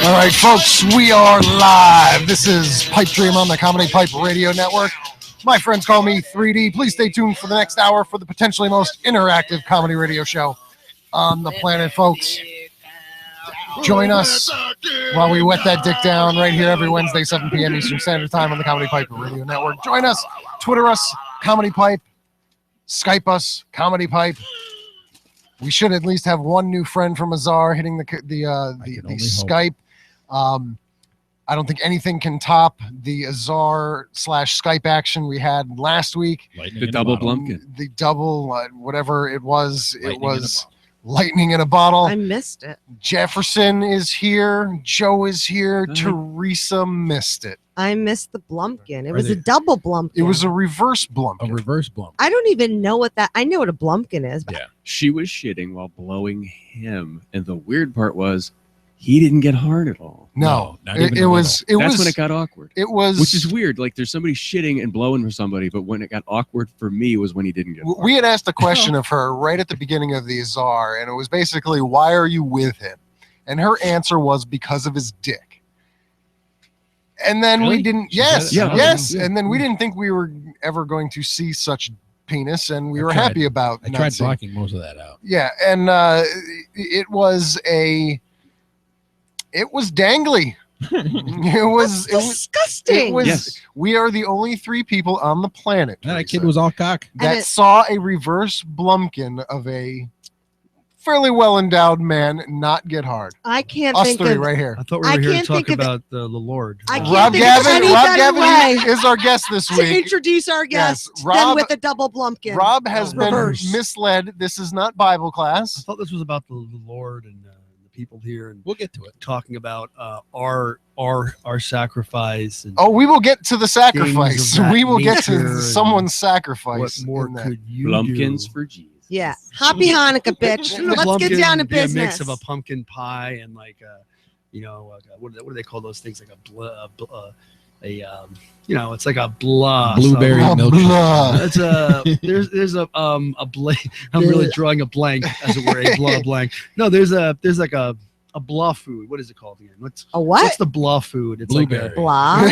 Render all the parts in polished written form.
All right, folks, we are live. This is Pipedream on the Comedypipe Radio Network. My friends call me 3D. Please stay tuned for the next hour for the potentially most interactive comedy radio show on the planet, folks. Join us while we wet that dick down right here every Wednesday, 7 p.m. Eastern Standard Time on the Comedypipe Radio Network. Join us, Twitter us, Comedypipe, Skype us, Comedypipe. We should at least have one new friend from Azar hitting the Skype. I don't think anything can top the Azar / Skype action we had last week. The double Blumpkin. The double, whatever it was. Lightning in a bottle. I missed it. Jefferson is here. Joe is here. Teresa missed it. I missed the Blumpkin. It was a double Blumpkin. It was a reverse Blumpkin. A reverse Blumpkin. I don't even know what that. I know what a Blumpkin is. But Yeah, she was shitting while blowing him, and the weird part was he didn't get hard at all. No, not even it was. That's when it got awkward. It was, which is weird. Like there's somebody shitting and blowing for somebody, but when it got awkward for me was when he didn't get hard. We had asked a question of her right at the beginning of the Azar, and it was basically, "Why are you with him?" And her answer was because of his dick. And then we didn't. Yes. And then we didn't think we were ever going to see such penis, and we were happy about. I tried blocking most of that out. Yeah, and it was dangly. It was disgusting. We are the only 3 people on the planet. That kid was all cock. That saw a reverse Blumpkin of a fairly well-endowed man not get hard. I can't Us think 3 of right here. I thought we were here to talk about the Lord. Rob Gavin is our guest this week. To introduce our guest, Yes, Rob, with the double Blumpkin. Rob has been misled. This is not Bible class. I thought this was about the Lord and the people here, and we'll get to it. Talking about our sacrifice. And we will get to the sacrifice. We will get to nature someone's sacrifice. What more could you Blumpkins do? for Jesus. Yeah. Happy Hanukkah, bitch. Let's get down to business. A mix of a pumpkin pie and like what do they call those things? Like it's like a blueberry milkshake. It's there's a blank. I'm really drawing a blank, as it were, a blah blank. No, there's like a blah food. What is it called again? What's the blah food? It's blueberry. like a blah.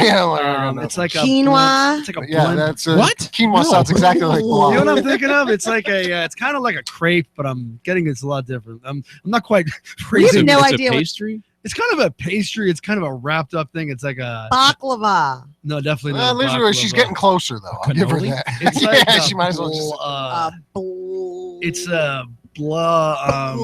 It's like quinoa. It's like a yeah, blend. that's what? Quinoa sounds exactly like blah. You know what I'm thinking of? It's like it's kind of like a crepe, but I'm getting it's a lot different. I'm not quite We have no it's idea. A pastry? It's kind of a pastry. It's kind of a wrapped up thing. It's like a baklava. No, definitely not. Literally, she's getting closer though. I'll give her that. It's like she might as well just. It's a blah.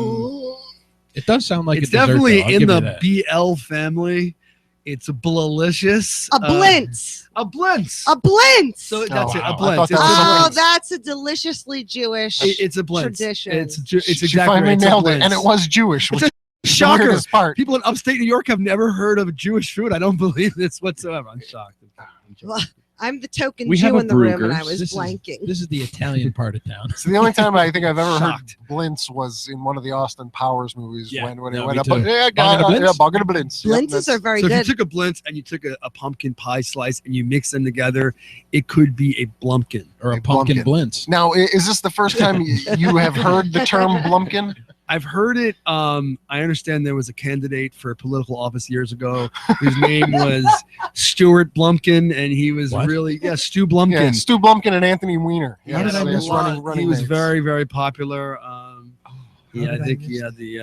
It does sound like it's a dessert, definitely though. in the BL family. It's a blilicious. A blintz. A blintz. A blintz. So that's it. A blintz. blintz. That's a deliciously Jewish it's a blintz. tradition. It's She exactly finally right. nailed it, and it was Jewish. It's Which a shocker. The weirdest part. People in upstate New York have never heard of Jewish food. I don't believe this whatsoever. I'm shocked. I'm the token We have Jew a in the room, and I Bruegger's. was blanking. This is the Italian part of town. So the only time I think I've ever heard Shocked. blintz was in one of the Austin Powers movies when it me went up. too. Yeah, bucket of blintz. Blintzes are very So good. if you took a blintz and you took a pumpkin pie slice and you mix them together, it could be a blumpkin. Or a pumpkin blintz. Now, is this the first time you have heard the term blumpkin? I've heard it. I understand there was a candidate for political office years ago whose name was Stuart Blumpkin, and he was Stu Blumpkin. Yeah, Stu Blumpkin and Anthony Weiner. How did I miss running he was very, very popular. I think he had he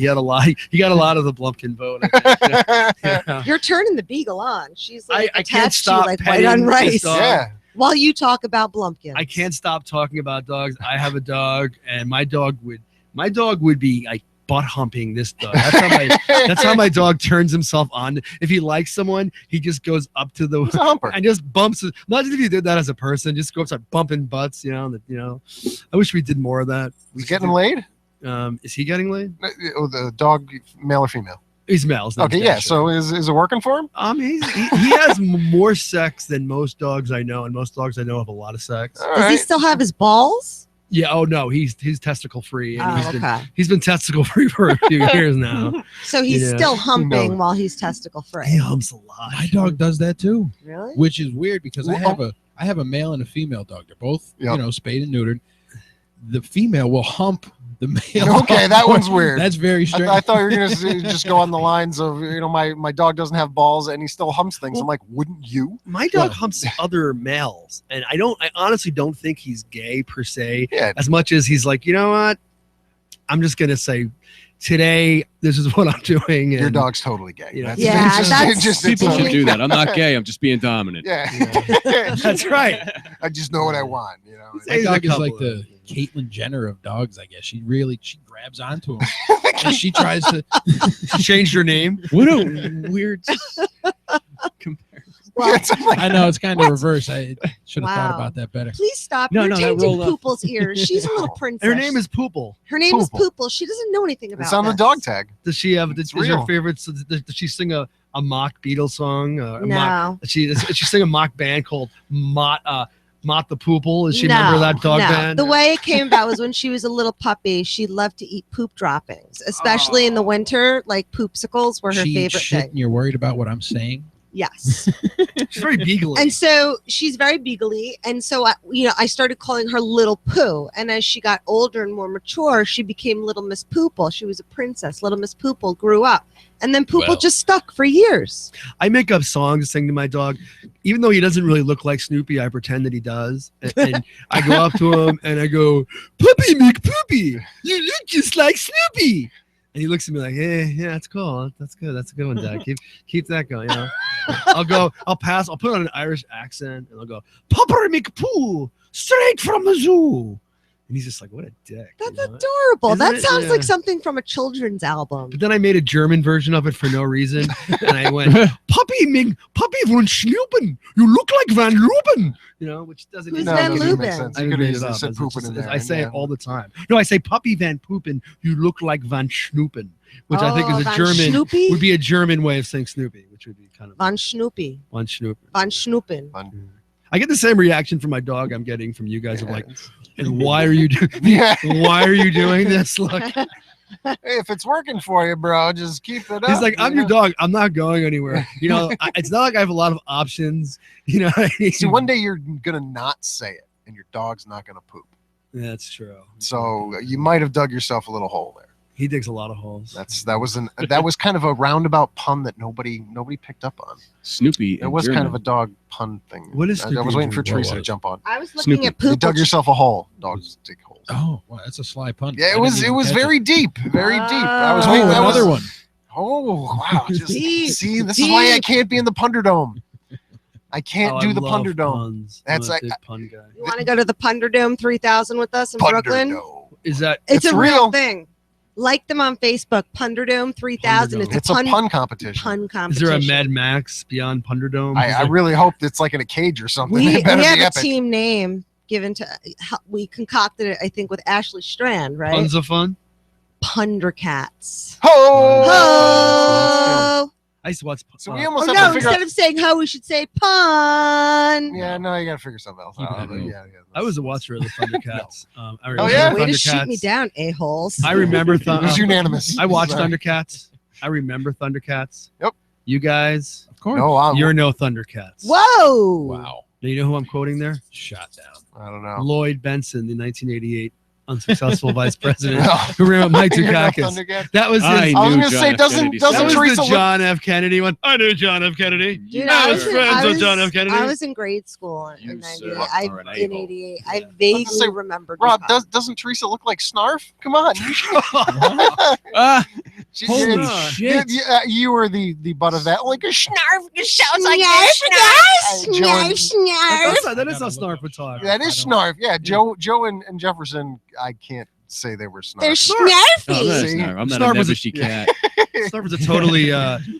had a lot. He got a lot of the Blumpkin vote. I think. Yeah. You're turning the beagle on. She's like I can't attached to stop you like white petting on this rice. dog. Yeah. While you talk about Blumpkins. I can't stop talking about dogs. I have a dog, and my dog would be like butt humping this dog. That's how my dog turns himself on. If he likes someone, he just goes up to the humper and just bumps. Not if he did that as a person, just go up start bumping butts. I wish we did more of that. He's getting laid. Is he getting laid? The dog, male or female? He's male. Okay, yeah. So is it working for him? He has more sex than most dogs I know, and most dogs I know have a lot of sex. Does he still have his balls? Yeah. Oh no, he's testicle free, and okay. he's been testicle free for a few years now. So he's still humping while he's testicle free. He humps a lot. My dog does that too. Really? Which is weird because I have I have a male and a female dog. They're both, Yep. spayed and neutered. The female will hump the male. Okay, that one's weird. That's very strange. I thought you were going to just go on the lines of, my dog doesn't have balls and he still humps things. I'm like, wouldn't you? My dog humps other males, and I honestly don't think he's gay per se, as much as he's like, you know what? I'm just gonna say, today this is what I'm doing. And, your dog's totally gay. People should do that. I'm not gay. I'm just being dominant. Yeah, that's right. I just know what I want. My dog is like the Caitlyn Jenner of dogs, I guess. She grabs onto him. And she tries to change her name. What a weird comparison. Well, I know it's kind of reverse. I should have thought about that better. Please stop. You're changing Poople's ears. She's a little princess. Her name is Poople. Her name is Poople. She doesn't know anything about it. It's on the dog tag. Does she have? Is her favorite? Does she sing a mock Beatles song? No. Does she sing a mock band called Mott the Poople? Is she a member of that dog band? The way it came about was when she was a little puppy. She loved to eat poop droppings, especially in the winter. Like poopsicles were her favorite thing. And you're worried about what I'm saying? Yes. She's very beagly. And so she's very beagly. And so, I started calling her Little Pooh. And as she got older and more mature, she became Little Miss Poople. She was a princess. Little Miss Poople grew up. And then Poople just stuck for years. I make up songs to sing to my dog. Even though he doesn't really look like Snoopy, I pretend that he does. And I go up to him and I go, Puppy McPoopy, you look just like Snoopy. And he looks at me like, yeah, that's cool. That's good. That's a good one, Dad. Keep that going. I'll put on an Irish accent and I'll go, Papa McPoo, straight from the zoo. And he's just like, what a dick. That's adorable. That sounds like something from a children's album. But then I made a German version of it for no reason. And I went, Puppy von Schnuppen, you look like Van Loopen. Which doesn't Who's Van Loopen? I made it up. I say it all the time. No, I say Puppy Van Poopen, you look like Van Schnuppen. Which I think is would be a German way of saying Snoopy, which would be kind of Von Snoopy. Von Schnuppen. Von Schnuppen. I get the same reaction from my dog I'm getting from you guys of like, and why are you doing this? Look. Hey, if it's working for you, bro, just keep it up. He's like, I'm your dog. I'm not going anywhere. It's not like I have a lot of options. See, one day you're gonna not say it, and your dog's not gonna poop. Yeah, that's true. So you might have dug yourself a little hole there. He digs a lot of holes. That was kind of a roundabout pun that nobody picked up on. Snoopy. It was kind of a dog pun thing. What is Snoopy? I was waiting for Teresa to jump on. I was looking at poop. You dug yourself a hole. Dogs dig holes. Oh, wow, that's a sly pun. Yeah, it was very deep. Very deep. I was waiting. Another one. Oh, wow. See, this is why I can't be in the Punderdome. I can't do the Punderdome. That's like pun guy. You want to go to the Punderdome 3000 with us in Brooklyn? Is that? It's a real thing. Like them on Facebook, Punderdome 3000. It's a pun competition. Is there a Mad Max beyond Punderdome? I really hope it's like in a cage or something. We have a team name given to. We concocted it, I think, with Ashley Strand, right? Puns of fun. Pundercats. Ho! I used to watch. So we almost have to figure instead of saying ho, we should say pun. Yeah, no, you got to figure something else out. I was a watcher of the Thundercats. Way to shoot me down, a-holes. I remember. It was unanimous. I watched Thundercats. I remember Thundercats. Yep. You guys, of course. No, you're no Thundercats. Whoa! Wow. Now you know who I'm quoting there? Shot down. I don't know. Lloyd Benson, the 1988 unsuccessful vice president who ran with Mike Dukakis. That was his. I was going to say, doesn't Teresa the John F. Kennedy one? I knew John F. Kennedy. Dude, I was friends with John F. Kennedy. I was in grade school in 98. In 88. I vaguely remember. Rob, doesn't Teresa look like Snarf? Come on. Holy shit. You were the butt of that. Like a Snarf. It sounds like Snarf. That is how Snarf would talk. That is Snarf. Yeah, Joe and Jefferson, I can't say they were Snarf. They're Snarfy. I'm not a nebbishy cat. Snarf was a totally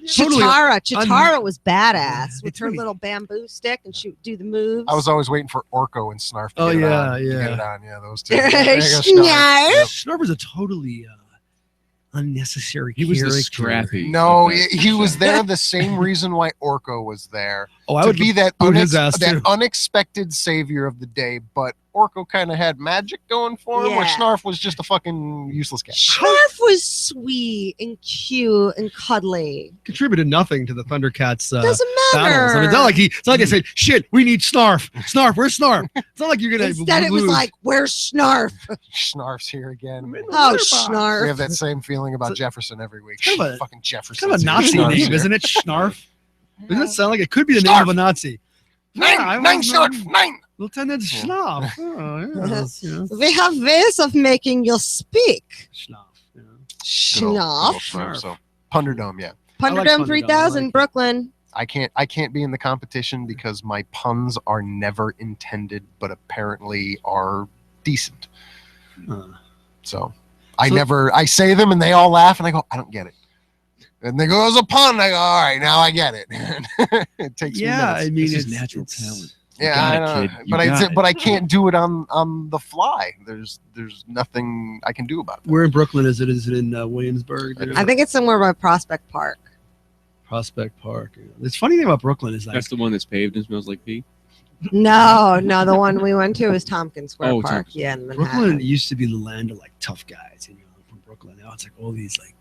Chitara was badass with her little bamboo stick, and she would do the moves. I was always waiting for Orko and Snarf to get it on. Yeah, those two. Snarf was a totally unnecessary. He was the scrappy. No, he was there the same reason why Orko was there. Oh, I to would be that boot his ass that too. unexpected savior of the day, but Orko kind of had magic going for him, where Yeah. Snarf was just a fucking useless cat. Snarf was sweet and cute and cuddly. Contributed nothing to the Thundercats Doesn't matter. battles. I mean, it's not like they said, "Shit, we need Snarf. Snarf, where's Snarf?" It's not like you're gonna. Instead, it was lose. like, "Where's Snarf?" Snarf's here again. Oh, We Snarf. have that same feeling about Jefferson every week. kind of a- Fucking Jefferson. It's kind of a Nazi name, isn't it? Snarf. Doesn't it sound like it could be the name of a Nazi? Nine Snarf, nine. Lieutenant Schnapp. Oh, yes, yes. We have ways of making you speak. Schnapp. Yeah. Schnapp. Snarf. So Punderdome, yeah. Punderdome Punderdome, 3000, I like it. Brooklyn. I can't be in the competition because my puns are never intended, but apparently are decent. So I say them and they all laugh and I go, I don't get it. And they go, it was a pun. I go, all right, now I get it. It takes me Yeah, minutes. I mean, This is it's natural it's- talent. Yeah, got I it, know. kid. You got it. But I can't do it on the fly. There's nothing I can do about that. Where in Brooklyn is it? Is it in Williamsburg? I I think it's somewhere by Prospect Park. Prospect Park. Yeah. The funny thing about Brooklyn is like That's the one that's paved and smells like pee. No, the one we went to was Tompkins Square Oh, Park. Tompkins. Yeah, in Brooklyn Manhattan. used to be the land of like tough guys, from Brooklyn. Now it's like all these like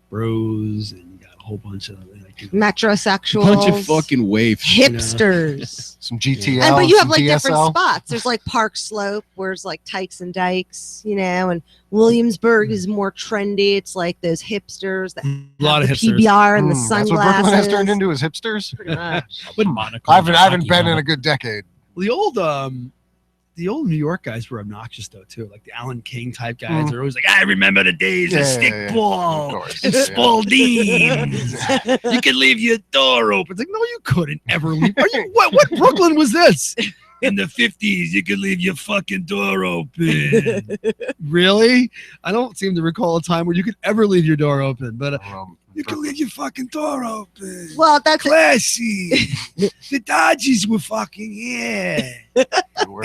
bros, and you got a whole bunch of like Metrosexuals. Bunch of fucking waifs. hipsters. Some GTL, And but you have some like DSL. different spots. There's like Park Slope, where it's like Tykes and Dykes, and Williamsburg is more trendy. It's like those hipsters that a lot of have the hipsters. PBR and the That's what sunglasses. Brooklyn has turned into, is hipsters. Pretty much. With monocle. I haven't been in a good decade. The old New York guys were obnoxious though too, like the Alan King type guys. They're always like, "I remember the days of Yeah, stickball Of course. and Yeah. Spalding. You could leave your door open." It's like, no, you couldn't ever leave. What Brooklyn was this? In the 50s, you could leave your fucking door open. Really? I don't seem to recall a time where you could ever leave your door open, but you can leave your fucking door open. Well, that's Classy. The Dodgers were fucking here.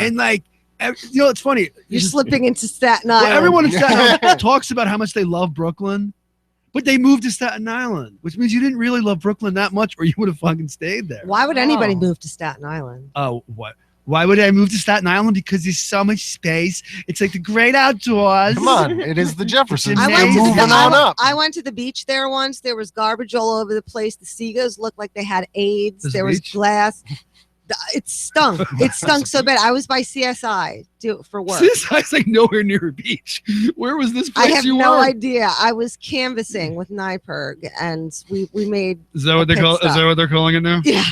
And like, it's funny. you're slipping into Staten Well, Island. everyone in Staten Island talks about how much they love Brooklyn, but they moved to Staten Island, which means you didn't really love Brooklyn that much, or you would have fucking stayed there. Why would anybody Oh. move to Staten Island? Oh, what? Why would I move to Staten Island? Because there's so much space. It's like the great outdoors. Come on, it is the Jeffersons. I They're went to the- moving on up. I went to the beach there once. There was garbage all over the place. The seagulls looked like they had AIDS. There's a There was beach? glass. It stunk. It stunk so bad. I was by CSI for work. CSI's like nowhere near a beach. Where was this place I have you no were? idea. I was canvassing with NYPERG, and we made. Is that what they pit call? Is stop. that what they're calling it now? Yeah,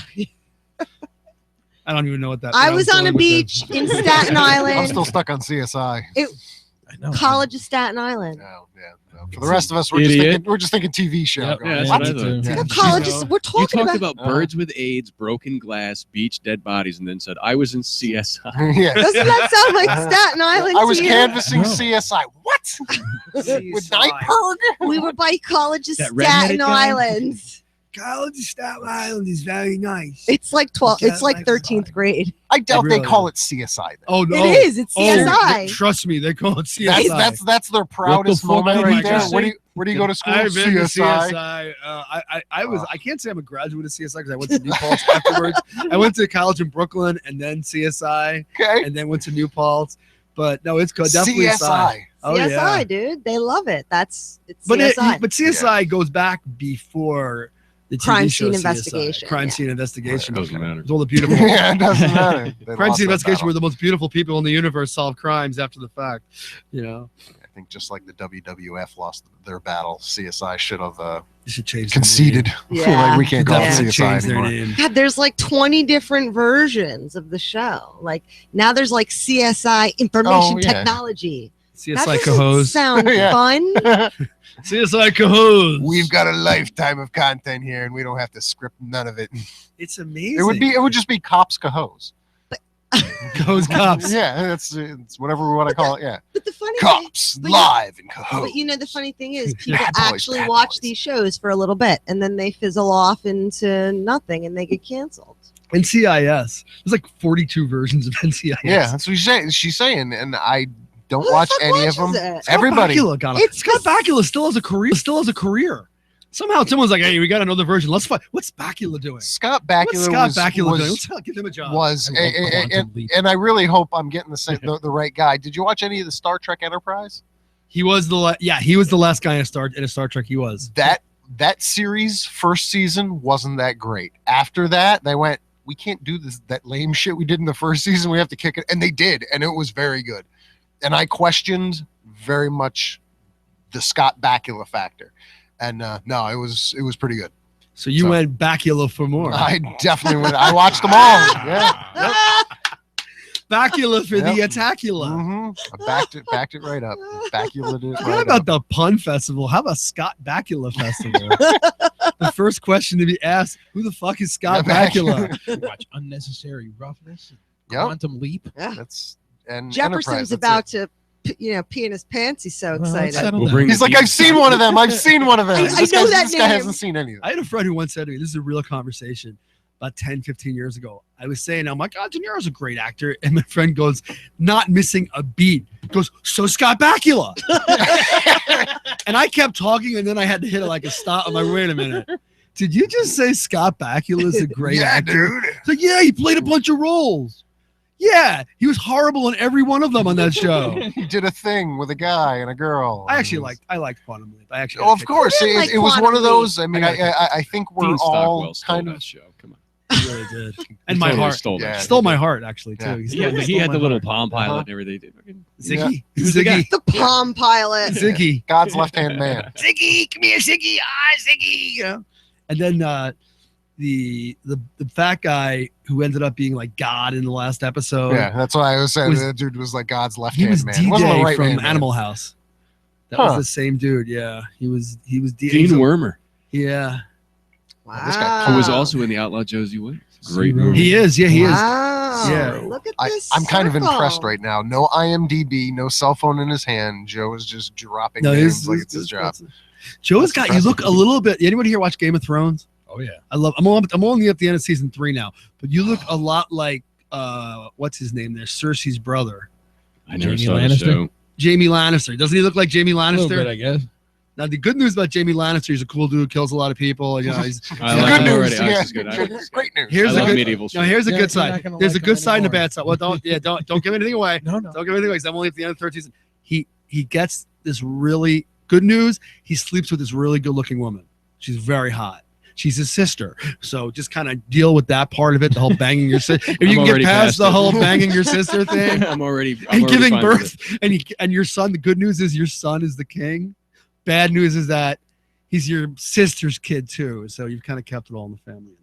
I don't even know what that. I what was I'm on a going with beach that. in Staten I'm Island, still stuck on CSI. I know. College of Staten Island. No, no. For the rest of us, we're just thinking TV show. Yep, going, yeah, that's what? what I thought. Yeah. The college is. We're You talking talked about. about birds with AIDS, broken glass, beach dead bodies, and then said, I was in CSI. Yeah. Doesn't that sound like Staten Island? I was to you? canvassing No. CSI. What? With Nightberg? We were by College of That redheaded Staten guy? Island. College of Staten Island is very nice. It's like 12. Yeah, It's like like 13th grade. I doubt Really? they call it CSI. Then. Oh no, It is. It's CSI. trust me, they call it CSI. That's their proudest fuck moment did right you there. just Where do you go to school? I've been to CSI. CSI. I can't say I'm a graduate of CSI because I went to New Paltz afterwards. I went to college in Brooklyn and then CSI Okay. and then went to New Paltz. But no, it's definitely CSI. Oh, CSI, yeah. dude. They love it. It's But CSI. but CSI goes back before the TV Crime show scene CSI. investigation, Crime yeah. scene investigation. Doesn't matter. It's all the beautiful Yeah, it doesn't matter. They crime lost scene that investigation battle. where the most beautiful people in the universe solve crimes after the fact. I think just like the WWF lost their battle, CSI should have You should change conceded. Yeah. Like we can't call Yeah. it CSI change their anymore. name. God, there's like 20 different versions of the show. Like now there's like CSI information Oh, yeah. technology. CSI That doesn't Cahos. sound Yeah. fun. CSI Cahos. We've got a lifetime of content here, and we don't have to script none of it. It's amazing. It would just be cops Cahos. Cahos cops. Yeah, it's whatever we want to call it. Yeah, But the funny cops but live in Cahos. But you know, the funny thing is, people Bad boys, actually bad watch boys. these shows for a little bit, and then they fizzle off into nothing, and they get canceled. NCIS. There's like 42 versions of NCIS. Yeah, that's what she's saying, and I don't Who the watch fuck any of them. watches it? Scott Everybody. Bakula got It's Scott Bakula still has a career. Somehow someone's like, hey, we got another version. Let's find. What's Bakula doing? Scott Bakula What's Scott was, Bakula was, doing? Let's give him a job. was I love Quantum Leap. and I really hope I'm getting the right guy. Did you watch any of the Star Trek Enterprise? He was he was the last guy in a Star Trek. He was. That series first season wasn't that great. After that, they went, we can't do that lame shit we did in the first season. We have to kick it, and they did, and it was very good. And I questioned very much the Scott Bakula factor, and no, it was pretty good. So you went Bakula for more. I definitely went. I watched them all. Yeah. Yep. Bakula for the Attacula. Mm-hmm. I backed it right up. Bakula did it How right about up. the pun festival? How about Scott Bakula festival? The first question to be asked: who the fuck is Scott Yeah, Bakula? Watch Unnecessary Roughness, Yep. Quantum Leap. That's and Jefferson's Enterprise, that's about to, pee in his pants. He's so Well, excited. settle We'll down. bring He's like, I've seen one of them. I've seen one of them. I This know guy- that This guy name. hasn't seen any of them. I had a friend who once said to me, this is a real conversation, about 10, 15 years ago. I was saying, I'm like, oh, De Niro's a great actor. And my friend goes, not missing a beat. Goes, so Scott Bakula. And I kept talking, and then I had to hit it like a stop. I'm like, wait a minute. Did you just say Scott Bakula is a great actor? dude. It's like, yeah, he played a bunch of roles. Yeah, he was horrible in every one of them on that show. He did a thing with a guy and a girl. I liked Quantum Leap. I actually. Oh, of course. Who didn't like It was one Quantum of those. I mean, I I think we're Dean all Stockwell stole kind that of. show. Come on. He really did. And He my totally heart. stole that. Yeah. Stole my heart, actually, too. Yeah. He had the little heart. Palm Pilot Uh-huh. and everything. Ziggy. Who's the guy? The Palm Pilot. Ziggy. God's left hand man. Ziggy, come here, Ziggy. Ziggy. You know? And then the fat guy who ended up being like God in the last episode. Yeah, that's why I was saying Was- that dude was like God's left He hand was man. He wasn't the DJ right from hand man. Animal House. That Huh. was the same dude. Yeah, he was Gene DJ. Wormer, Yeah, Wow. This guy who was also in the Outlaw Josie Wales. Great Zero. movie. he is. Yeah, he is. Wow. Yeah. Look at I, this. I'm kind of circle. impressed right now. No IMDb, no cell phone in his hand. Joe is just dropping No, names like it's his job. Joe's That's got. You look a impressive. little bit. Anybody here watch Game of Thrones? Oh yeah. I'm only at the end of season 3 now, but you look a lot like what's his name there, Cersei's brother, I never Jamie saw the Lannister? show. Jamie Lannister. Doesn't he look like Jamie A little bit, Lannister? I guess. Now the good news about Jamie Lannister, he's a cool dude, kills a lot of people. You know, he's, I The like good him news. already. Yeah. This is good. Great news. Here's I a love good- medieval now shit. here's a Yeah, good you're not side. gonna There's like a good him side and a anymore. bad side. Well, don't give anything away. No, no. Don't give anything away. 'Cause I'm only at the end of the third season. He gets this really good news. He sleeps with this really good looking woman. She's very hot. She's his sister. So just kind of deal with that part of it, the whole banging your sister. If you I'm can get already past past the it. whole banging your sister thing I'm already and giving fine with birth, and your son, the good news is your son is the king. Bad news is that he's your sister's kid too. So you've kind of kept it all in the family.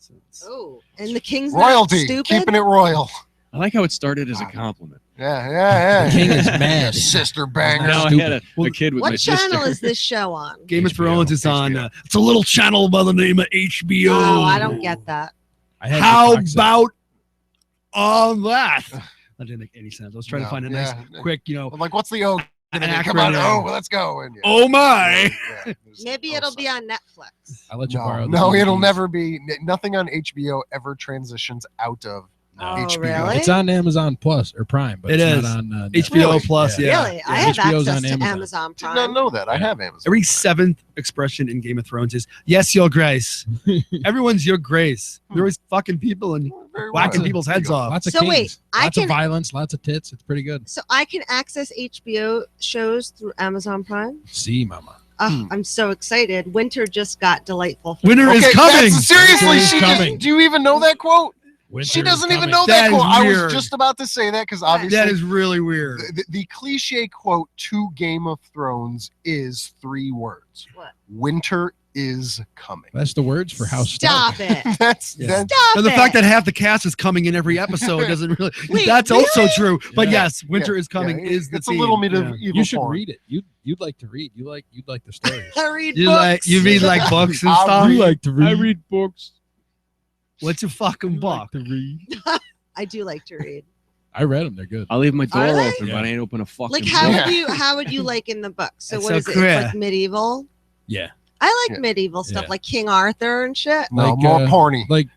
So it's- Oh, and the king's not Royalty, stupid. keeping it royal. I like how it started as a compliment. Yeah. The king is mad. Sister banger. Now I stupid. had a kid with my What sister. channel is this show on? Game of HBO. Thrones is on. HBO. It's a little channel by the name of HBO. Oh, I don't get that. I had How the box set. about on that? That didn't make any sense. I was trying to No, find a nice, yeah. quick, I'm like, what's the O? an Come on, acronym. oh, well, let's go. And, yeah. Oh my! Yeah, there's Maybe no it'll sign. be on Netflix. I let you No, borrow. no, the it'll DVDs. never be. Nothing on HBO ever transitions out of Oh, HBO. really? It's on Amazon Plus or Prime, but It it's is. not on HBO Really? Plus, yeah. Really? I have HBO's access on to Amazon. Amazon Did Prime. not know that. I have Amazon. Every Prime. seventh expression in Game of Thrones is "Yes, Your Grace." Everyone's Your Grace. They're always fucking people and Very whacking well. people's heads off. Lots of So kings. wait, I lots of can- violence, lots of tits. It's pretty good. So I can access HBO shows through Amazon Prime. See, mama. Oh, I'm so excited. Winter just got delightful. Winter is Okay, coming. that's- seriously, Winter is she coming. do you even know that quote? Winter She is doesn't even coming. know That that is quote. I weird. was just about to say that because obviously That is really weird. the cliche quote to Game of Thrones is 3 words. What? Winter is coming. That's the words for House Stop Stark. it. That's Yeah. that's Stop And the it. fact that half the cast is coming in every episode doesn't really. Wait, that's also really? true. But Yeah. yes, winter is coming. yeah, is the it's a theme. little bit of Yeah. evil You should porn. read it. You'd like to read. You'd like the stories. I read You books. like you read like books and I'll stuff. read- like to read. I read books. What's a fucking book? to read. I do like to read. I read them. They're good. I'll leave my door Are they? open, but I ain't open a fucking Like book. how would you like in the book? So It's what so is it? queer. It's like medieval. Yeah. I like Yeah. medieval stuff Yeah. like King Arthur and shit. No, Like, more porny. Like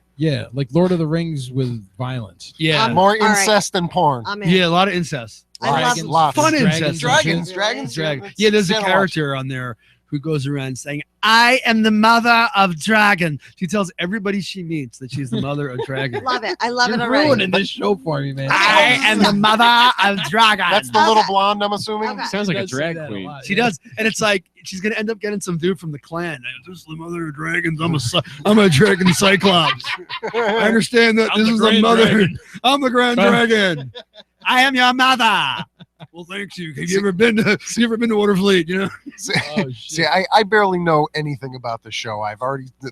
like Lord of the Rings with violence. Yeah, More all right. incest than porn. I'm in. yeah, a lot of incest. I love Lots. Fun Dragons, incest. Dragons, Really? dragons. Drag. it's- Yeah, there's a gotta watch. character on there who goes around saying, "I am the mother of dragon." She tells everybody she meets that she's the mother of dragon. Love it. I love it You're already. ruining this show for me, man. I am the mother of dragon. That's the little blonde, I'm assuming. Okay. Sounds like a Does say drag that a queen. lot, She yeah. does, and it's like she's gonna end up getting some dude from the clan. This is the mother of dragons. I'm a dragon cyclops. I understand that I'm this the is the Grand mother. Dragon. I'm the grand dragon. I am your mother. Well, thank you. Have you ever been to Waterfleet? You know, See, Oh, shit. see, I barely know anything about the show.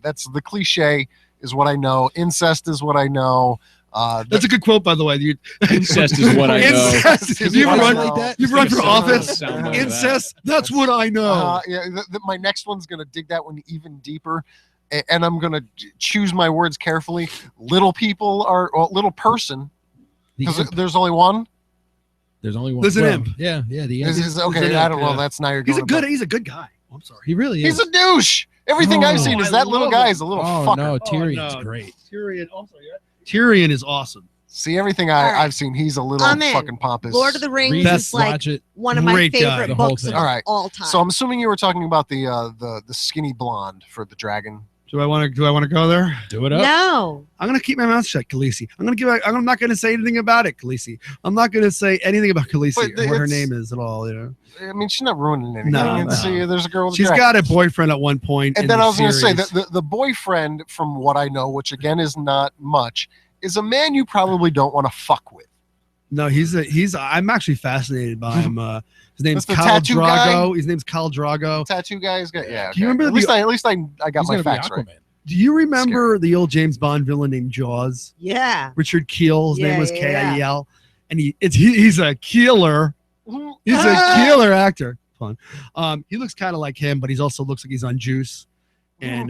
That's the cliche is what I know. Incest is what I know. that's a good quote, by the way. Incest is what I know. Incest. Have you ever I run? know. like that? You've run for Sound- office. sound like that. Incest. That's what I know. Yeah, my next one's gonna dig that one even deeper, and I'm gonna choose my words carefully. Little people are little person The because imp. there's only one. There's only one. There's an Well, imp. Yeah, the This imp. is an okay. imp, I don't know. yeah. That's now you're He's going. He's a good guy. Oh, I'm sorry. He really is. He's a douche. Everything I've Oh, seen is I that little love guy him. is a little Oh fucker. no, Oh, Tyrion's no. great. Tyrion. Also, yeah. Tyrion is awesome. See, everything All right. I've seen, he's a little I'm in. fucking pompous. Lord of the Rings Read is it, like watch it. one of my Great guy. favorite The whole books of thing. All right. all time. So I'm assuming you were talking about the skinny blonde for the dragon. Do I want to go there? Do it up. no. I'm gonna keep my mouth shut, Khaleesi. I'm not gonna say anything about it, Khaleesi. I'm not gonna say anything about Khaleesi But or what her it's- name is at all. You know, I mean, she's not ruining anything. No, It's, no. there's a girl. With a she's dragon. got a boyfriend at one point. And in then the I was going to say series. that the boyfriend, from what I know, which again is not much, is a man you probably don't want to fuck with. No, I'm actually fascinated by him. His name's That's the Khal tattoo guy? Drago. His name's Khal Drago. Tattoo guy's got yeah. Do you okay. remember At least I got He's my gonna be facts right. Aquaman. Do you remember the old James Bond villain named Jaws? Yeah. Richard Kiel. His Yeah, name was yeah, Kiel, and he's a killer. He's a killer actor. Fun. He looks kind of like him, but he also looks like he's on juice. And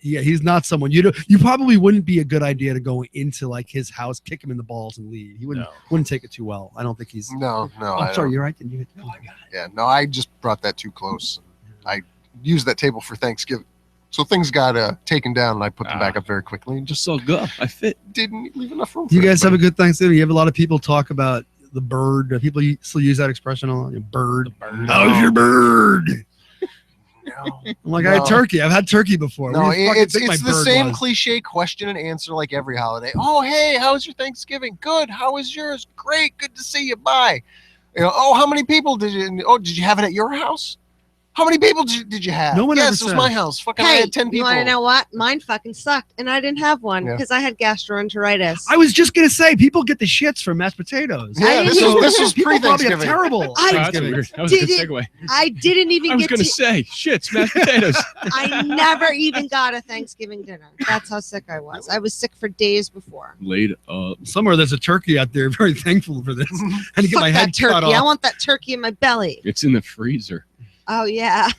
yeah, he's not someone you probably wouldn't be a good idea to go into like his house, kick him in the balls, and leave. He wouldn't take it too well. I don't think he's. No. I'm sorry, you're right. No, I got it. Yeah, no, I just brought that too close. I used that table for Thanksgiving. So things got taken down, and I put them back up very quickly, and just Just so good. I fit. didn't leave enough room. You for guys have a everybody. good Thanksgiving. You have a lot of people talk about the bird. People still use that expression a lot. Bird. How's your bird? No. I'm like, I had No. turkey. I've had turkey before. No, What do you fucking it's think my the bird same was? cliche question and answer like every holiday. Oh, hey, how was your Thanksgiving? Good. How was yours? Great. Good to see you. Bye. You know, oh, how many people did you? Oh, did you have it at your house? How many people did you have? No one yes, ever it was said. my house. Fucking, I Hey, had 10 you people. want to know what? Mine fucking sucked, and I didn't have one Yeah. because I had gastroenteritis. I was just gonna say, people get the shits from mashed potatoes. Yeah, I this didn't was even- this was People probably have pre-Thanksgiving. terrible. I- Wow, that's Thanksgiving. weird. That was a good Did segue. I didn't even I was get going to to. say, shit, smashed potatoes. I never even got a Thanksgiving dinner. That's how sick I was. I was sick for days before. Laid up. Somewhere there's a turkey out there. Very thankful for this. I had to get Fuck my that head turkey. cut I off. want that turkey in my belly. It's in the freezer. Oh yeah.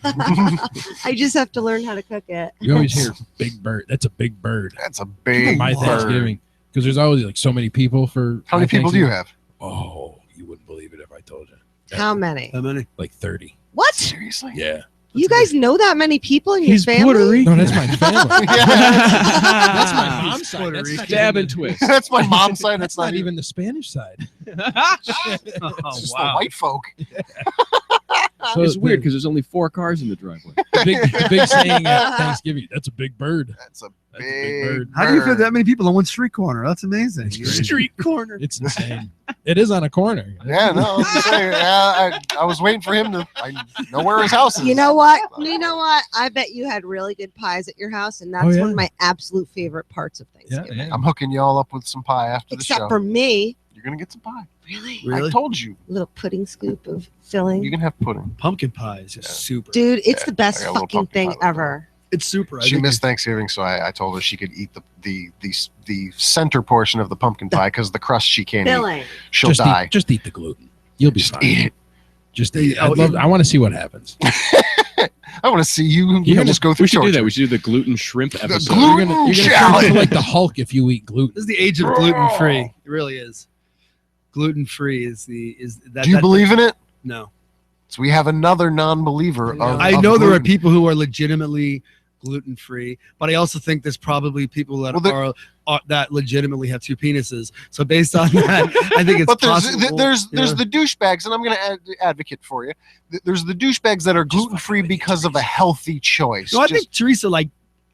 I just have to learn how to cook it. You always hear big bird. That's a big bird. That's a big My bird. Thanksgiving, because there's always like so many people for. How many my people do you Thanksgiving. have? Oh, you wouldn't believe it if I told you. How many? How many? Like 30. What? Seriously? Yeah. You guys know that many people in your He's family? Puerto Rican. No, that's my family. That's my He's mom's side. Puerto That's Rican. not Stab even and twist. That's my mom's side. That's not even the Spanish side. Oh, It's just the white folk. So It's weird the- because there's only 4 cars in the driveway. the big saying at Thanksgiving. That's a big bird. That's a That's a big big bird. How do you fit bird. that many people on one street corner? That's amazing. Street corner. It's insane. It is on a corner. Yeah, no. I'm just saying, I was waiting for him to. I know where his house is. You know what? You know what? I bet you had really good pies at your house, and that's Oh, yeah. one of my absolute favorite parts of Yeah, Thanksgiving. yeah. I'm hooking y'all up with some pie after the Except show. for me, You're gonna get some pie. really, Really? I told you. little pudding scoop of filling. You can have pudding. Pumpkin pie is just super. Dude, it's Yeah, the best I got a little fucking pumpkin thing pie with that. ever. It's super. I She think missed Thanksgiving, so I told her she could eat the center portion of the pumpkin pie because the crust she can't eat. Filling. She'll die. Just eat the gluten. You'll be Just fine. eat it. Just eat. Oh, I want to see what happens. I want to see you. Yeah, just go through We should do torture. that. We should do the gluten shrimp episode. gluten- You're gonna turn challenge. into like the Hulk if you eat gluten. This is the age of gluten free. It really is. Gluten free is that. Do you believe in it? No. So we have another non-believer. Of, I of know there are gluten. people who are legitimately gluten-free, but I also think there's probably people that Well, are that legitimately have two penises. So based on that, I think it's But possible. there's the douchebags, and I'm going to advocate for you. There's the douchebags that are gluten-free because of a healthy choice. No, I think Teresa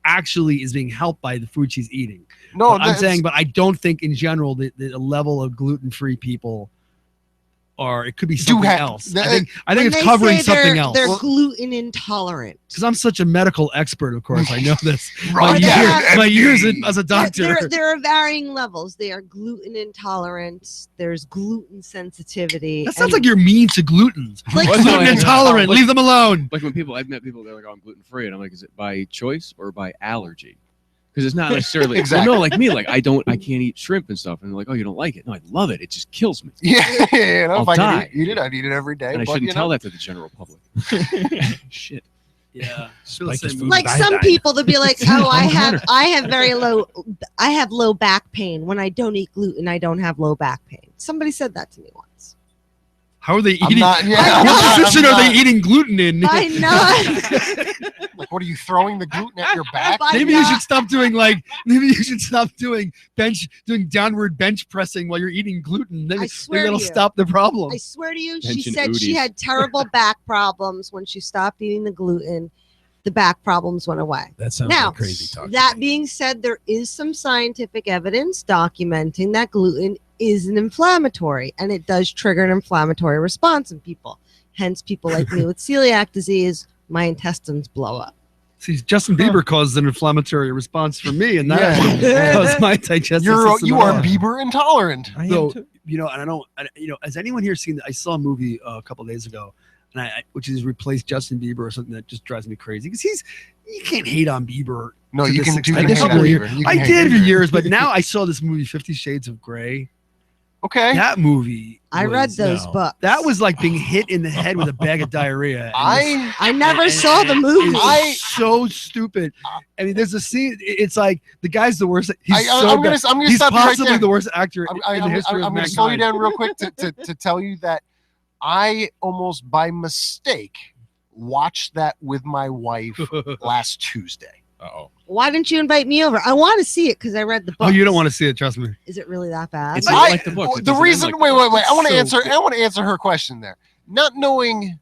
actually is being helped by the food she's eating. No, I'm saying, but I don't think in general the level of gluten-free people or it could be something else. I think it's covering something else. They're gluten intolerant. Because I'm such a medical expert, of course, I know this. Right. My years as a doctor. There are varying levels. They are gluten intolerant. There's gluten sensitivity. That sounds like you're mean to gluten. Like Gluten intolerant. Leave them alone. Like when I've met people that are like, oh, I'm gluten free, and I'm like, is it by choice or by allergy? Because it's not necessarily Exactly. Well, no, like me, like I can't eat shrimp and stuff, and they're like, oh, you don't like it? No, I love it. It just kills me. Yeah, if I'll I die. could eat it, I'd eat it every day. And I but, shouldn't tell that to the general public. Shit. Yeah. Like some people, they'll be like, "Oh, I have low back pain. When I don't eat gluten, I don't have low back pain." Somebody said that to me once. How are they I'm eating? not- yeah, I'm what not- position are they eating gluten in? I know. Like, what are you throwing the gluten at your back? I Maybe know. you should stop doing doing downward bench pressing while you're eating gluten. Maybe, I swear maybe that'll to you. stop the problem. I swear to you, she Mention said she Udi's. had terrible back problems when she stopped eating the gluten. The back problems went away. That sounds Now, like crazy talk. that being said, there is some scientific evidence documenting that gluten is an inflammatory and it does trigger an inflammatory response in people. Hence, people like me with celiac disease, my intestines blow up. See, Justin Bieber causes an inflammatory response for me, and that Yeah. causes my digestive system. You are Bieber intolerant. I am So, too. has anyone here seen? I saw a movie a couple days ago, and which is replaced Justin Bieber or something that just drives me crazy because you can't hate on Bieber. No, to you this can extent. do I the couple hate of years- Bieber. You can I hate did for Bieber. years, but now I saw this movie, 50 Shades of Grey. Okay. That movie, I read was- those no. books. That was like being hit in the head with a bag of diarrhea. And I never saw the movie. It's so stupid. I mean, there's a scene. It's like the guy's the worst. He's so I'm bad. gonna He's stop you right possibly there. the worst actor I'm in the history of going to slow you mankind. down real quick to tell you that I almost by mistake watched that with my wife last Tuesday. Uh-oh. Why didn't you invite me over? I want to see it because I read the book. Oh, you don't want to see it. Trust me. Is it really that bad? It's not like the book. It The doesn't reason, end like the wait. book. I want to So answer. good. I want to answer her question there. Not knowing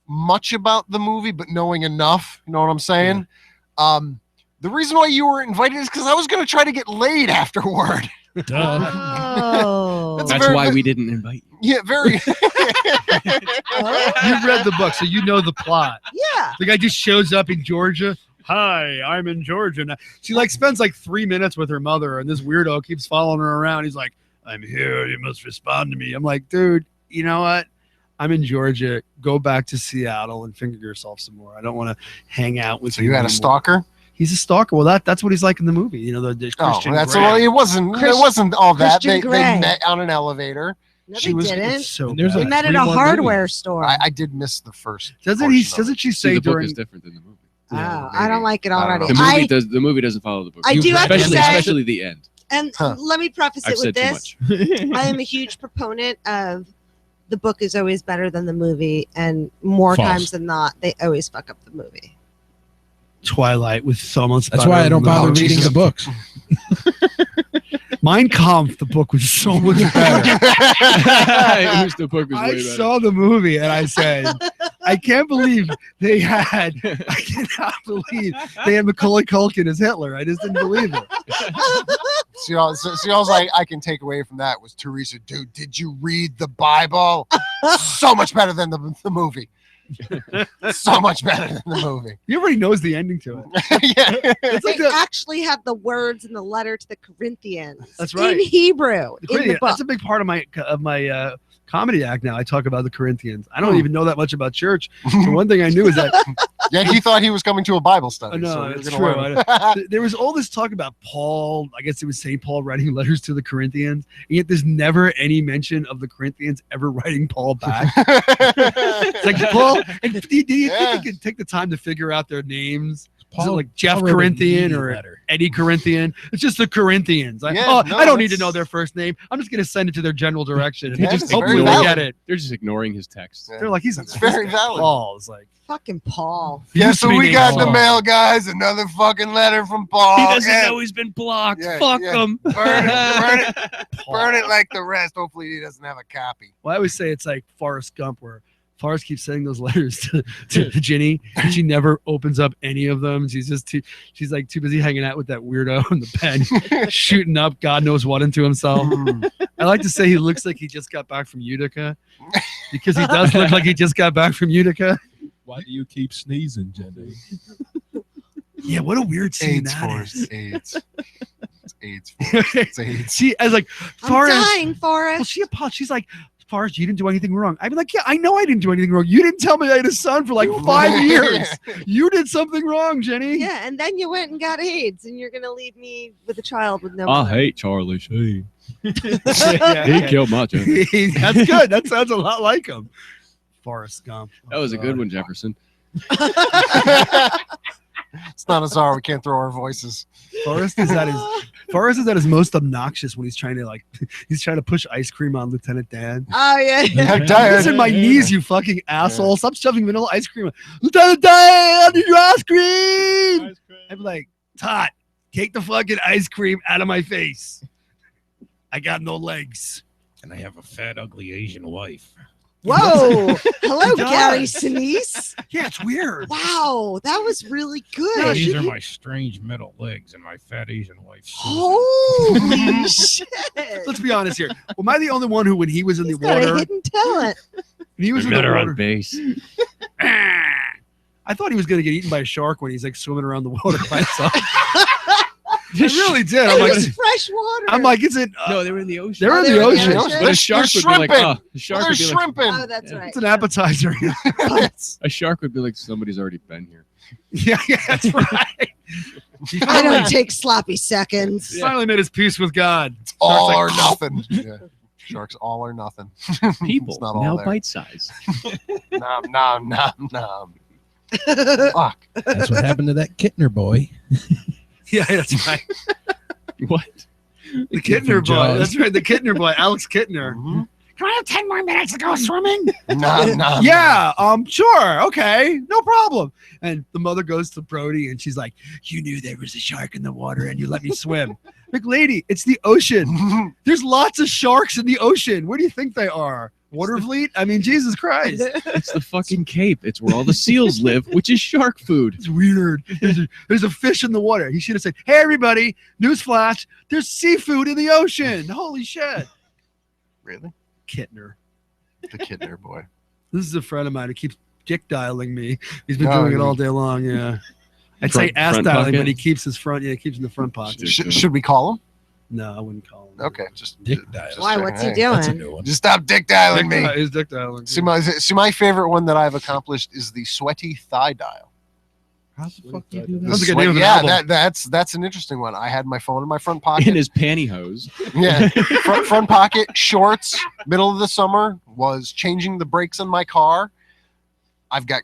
much about the movie, but knowing enough. You know what I'm saying? The reason why you were invited is because I was going to try to get laid afterward. Duh. Oh. That's why we didn't invite you. Yeah, very. You read the book, so you know the plot. Yeah. The guy just shows up in Georgia. Hi, I'm in Georgia now. She spends 3 minutes with her mother, and this weirdo keeps following her around. He's like, "I'm here. You must respond to me." I'm like, dude, you know what? I'm in Georgia. Go back to Seattle and finger yourself some more. I don't want to hang out with So you had a anymore. stalker? He's a stalker. Well, that's what he's like in the movie. You know, the Oh, Christian that's Grey. well. It wasn't. It wasn't all that. Christian They Grey. met on an elevator. No, She they was- didn't. It's so And there's We bad. met at a 3-1 hardware store. I did miss the first. Doesn't portion of it. she See, say the book during is different than the movie. Oh, maybe. I don't like it I don't already. know. The movie doesn't follow the book. I do have to especially, say- especially the end. And Huh. let me preface I've it with said too this. much. I am a huge proponent of the book is always better than the movie, and more False. times than not, they always fuck up the movie. Twilight with so much. That's why I don't bother reading Jesus. the books. Mein Kampf, the book was so much better. I wish the book was I way better. saw the movie and I said, I can't believe I cannot believe they had Macaulay Culkin as Hitler. I just didn't believe it. See, all I can take away from that was Teresa, dude, did you read the Bible? So much better than the movie. So much better than the movie. He already knows the ending to it. Yeah. It's like They the, actually have the words in the letter to the Corinthians. That's right. In Hebrew. the In the book. that's a big part of my comedy act now. I talk about the Corinthians. I don't even know that much about church. The one thing I knew is that Yeah, he thought he was coming to a Bible study. No, so we were it's gonna true. learn. there was all this talk about Paul. I guess it was St. Paul writing letters to the Corinthians, and yet there's never any mention of the Corinthians ever writing Paul back. It's like Paul, and do you think Yeah. they could take the time to figure out their names? Is it like Jeff Corinthian or Eddie Corinthian? It's just the Corinthians. I don't need to know their first name. I'm just going to send it to their general direction. Yeah, just hopefully they get it. They're just ignoring his text. They're like, he's very valid. Paul is like, fucking Paul. Yeah, so we got the mail, guys. Another fucking letter from Paul. He doesn't know he's been blocked. Fuck him. Burn it like the rest. Hopefully he doesn't have a copy. Well, I always say it's like Forrest Gump, where Forrest keeps sending those letters to Ginny, and she never opens up any of them. She's like too busy hanging out with that weirdo in the pen, shooting up God knows what into himself. I like to say he looks like he just got back from Utica, because he does look like he just got back from Utica. Why do you keep sneezing, Jenny? Yeah, what a weird scene AIDS, that Forrest, is. AIDS. It's AIDS, Forrest. It's AIDS. See, I was like, Forrest. I'm dying, Forrest. Well, she's like, Forrest, you didn't do anything wrong. I'd be like, yeah, I know I didn't do anything wrong. You didn't tell me I had a son for like 5 years. You did something wrong, Jenny. Yeah, and then you went and got AIDS, and you're gonna leave me with a child with no. I mother. hate Charlie Sheen. Yeah, He killed my Jenny. That's good. That sounds a lot like him. Forrest Gump. That was a good one, Jefferson. It's not as hard. We can't throw our voices. Forrest is at his most obnoxious when he's trying to push ice cream on Lieutenant Dan. Oh yeah. I'm tired. It's in my knees, you fucking asshole. Stop shoving vanilla ice cream. Lieutenant Dan, I need your ice cream. I'd be like, Todd, take the fucking ice cream out of my face. I got no legs. And I have a fat, ugly Asian wife. Whoa. Hello, He does. Gary Sinise. Yeah, it's weird. Wow, that was really good. These are my strange middle legs and my fat Asian wife. Susan. Holy shit. Let's be honest here. Am I the only one who, when he was in He's the got a water, hidden talent. when he was We in met the her water, on base. I thought he was going to get eaten by a shark when he's like swimming around the water by himself. I really did. I'm like, It's fresh water. I'm like, is it? No, they were in the ocean. They're in they the were in the ocean. ocean. But a shark would be like, shrimping. the shark They're would be like, shrimping. Oh, that's right. It's an appetizer. a shark would be like, somebody's already been here. Yeah, that's right. He I finally, don't take sloppy seconds. finally made his peace with God. All Shark's or like, nothing. Yeah. Sharks all or nothing. People It's not all now there. bite size. Nom, nom, nom, nom. Fuck. That's what happened to that Kittner boy. Yeah, that's right. What? The kid Kittner from boy. Jaws. That's right. The Kittner boy, Alex Kittner. Mhm. Can I have 10 more minutes to go swimming? Nom, nom. Yeah, sure, okay, no problem. And the mother goes to Brody and she's like, you knew there was a shark in the water and you let me swim. Like, lady, it's the ocean. nom. There's lots of sharks in the ocean. Where do you think they are? Waterfleet? I mean, Jesus Christ. It's the fucking Cape. It's where all the seals live, which is shark food. It's weird. There's a fish in the water. He should have said, hey, everybody, newsflash, there's seafood in the ocean. Holy shit. Really? Kittner. The Kidner boy. This is a friend of mine who keeps dick dialing me. He's been Oh, doing it yeah. all day long, yeah. I'd say Front- ass front dialing, pocket? but he keeps his front, yeah, he keeps in the front pocket. Should we call him? No, I wouldn't call him. Okay, just Dick dial. just Why? checking. What's he Hey, That's a doing? new one. Just stop dick dialing me. He's dick dialing. See, my favorite one that I've accomplished is the sweaty thigh dial. How the fuck do you do The that? Sounds like a name of an yeah, album. that's an interesting one. I had my phone in my front In pocket. his pantyhose. Yeah, front pocket, shorts. Middle of the summer was changing the brakes on my car. I've got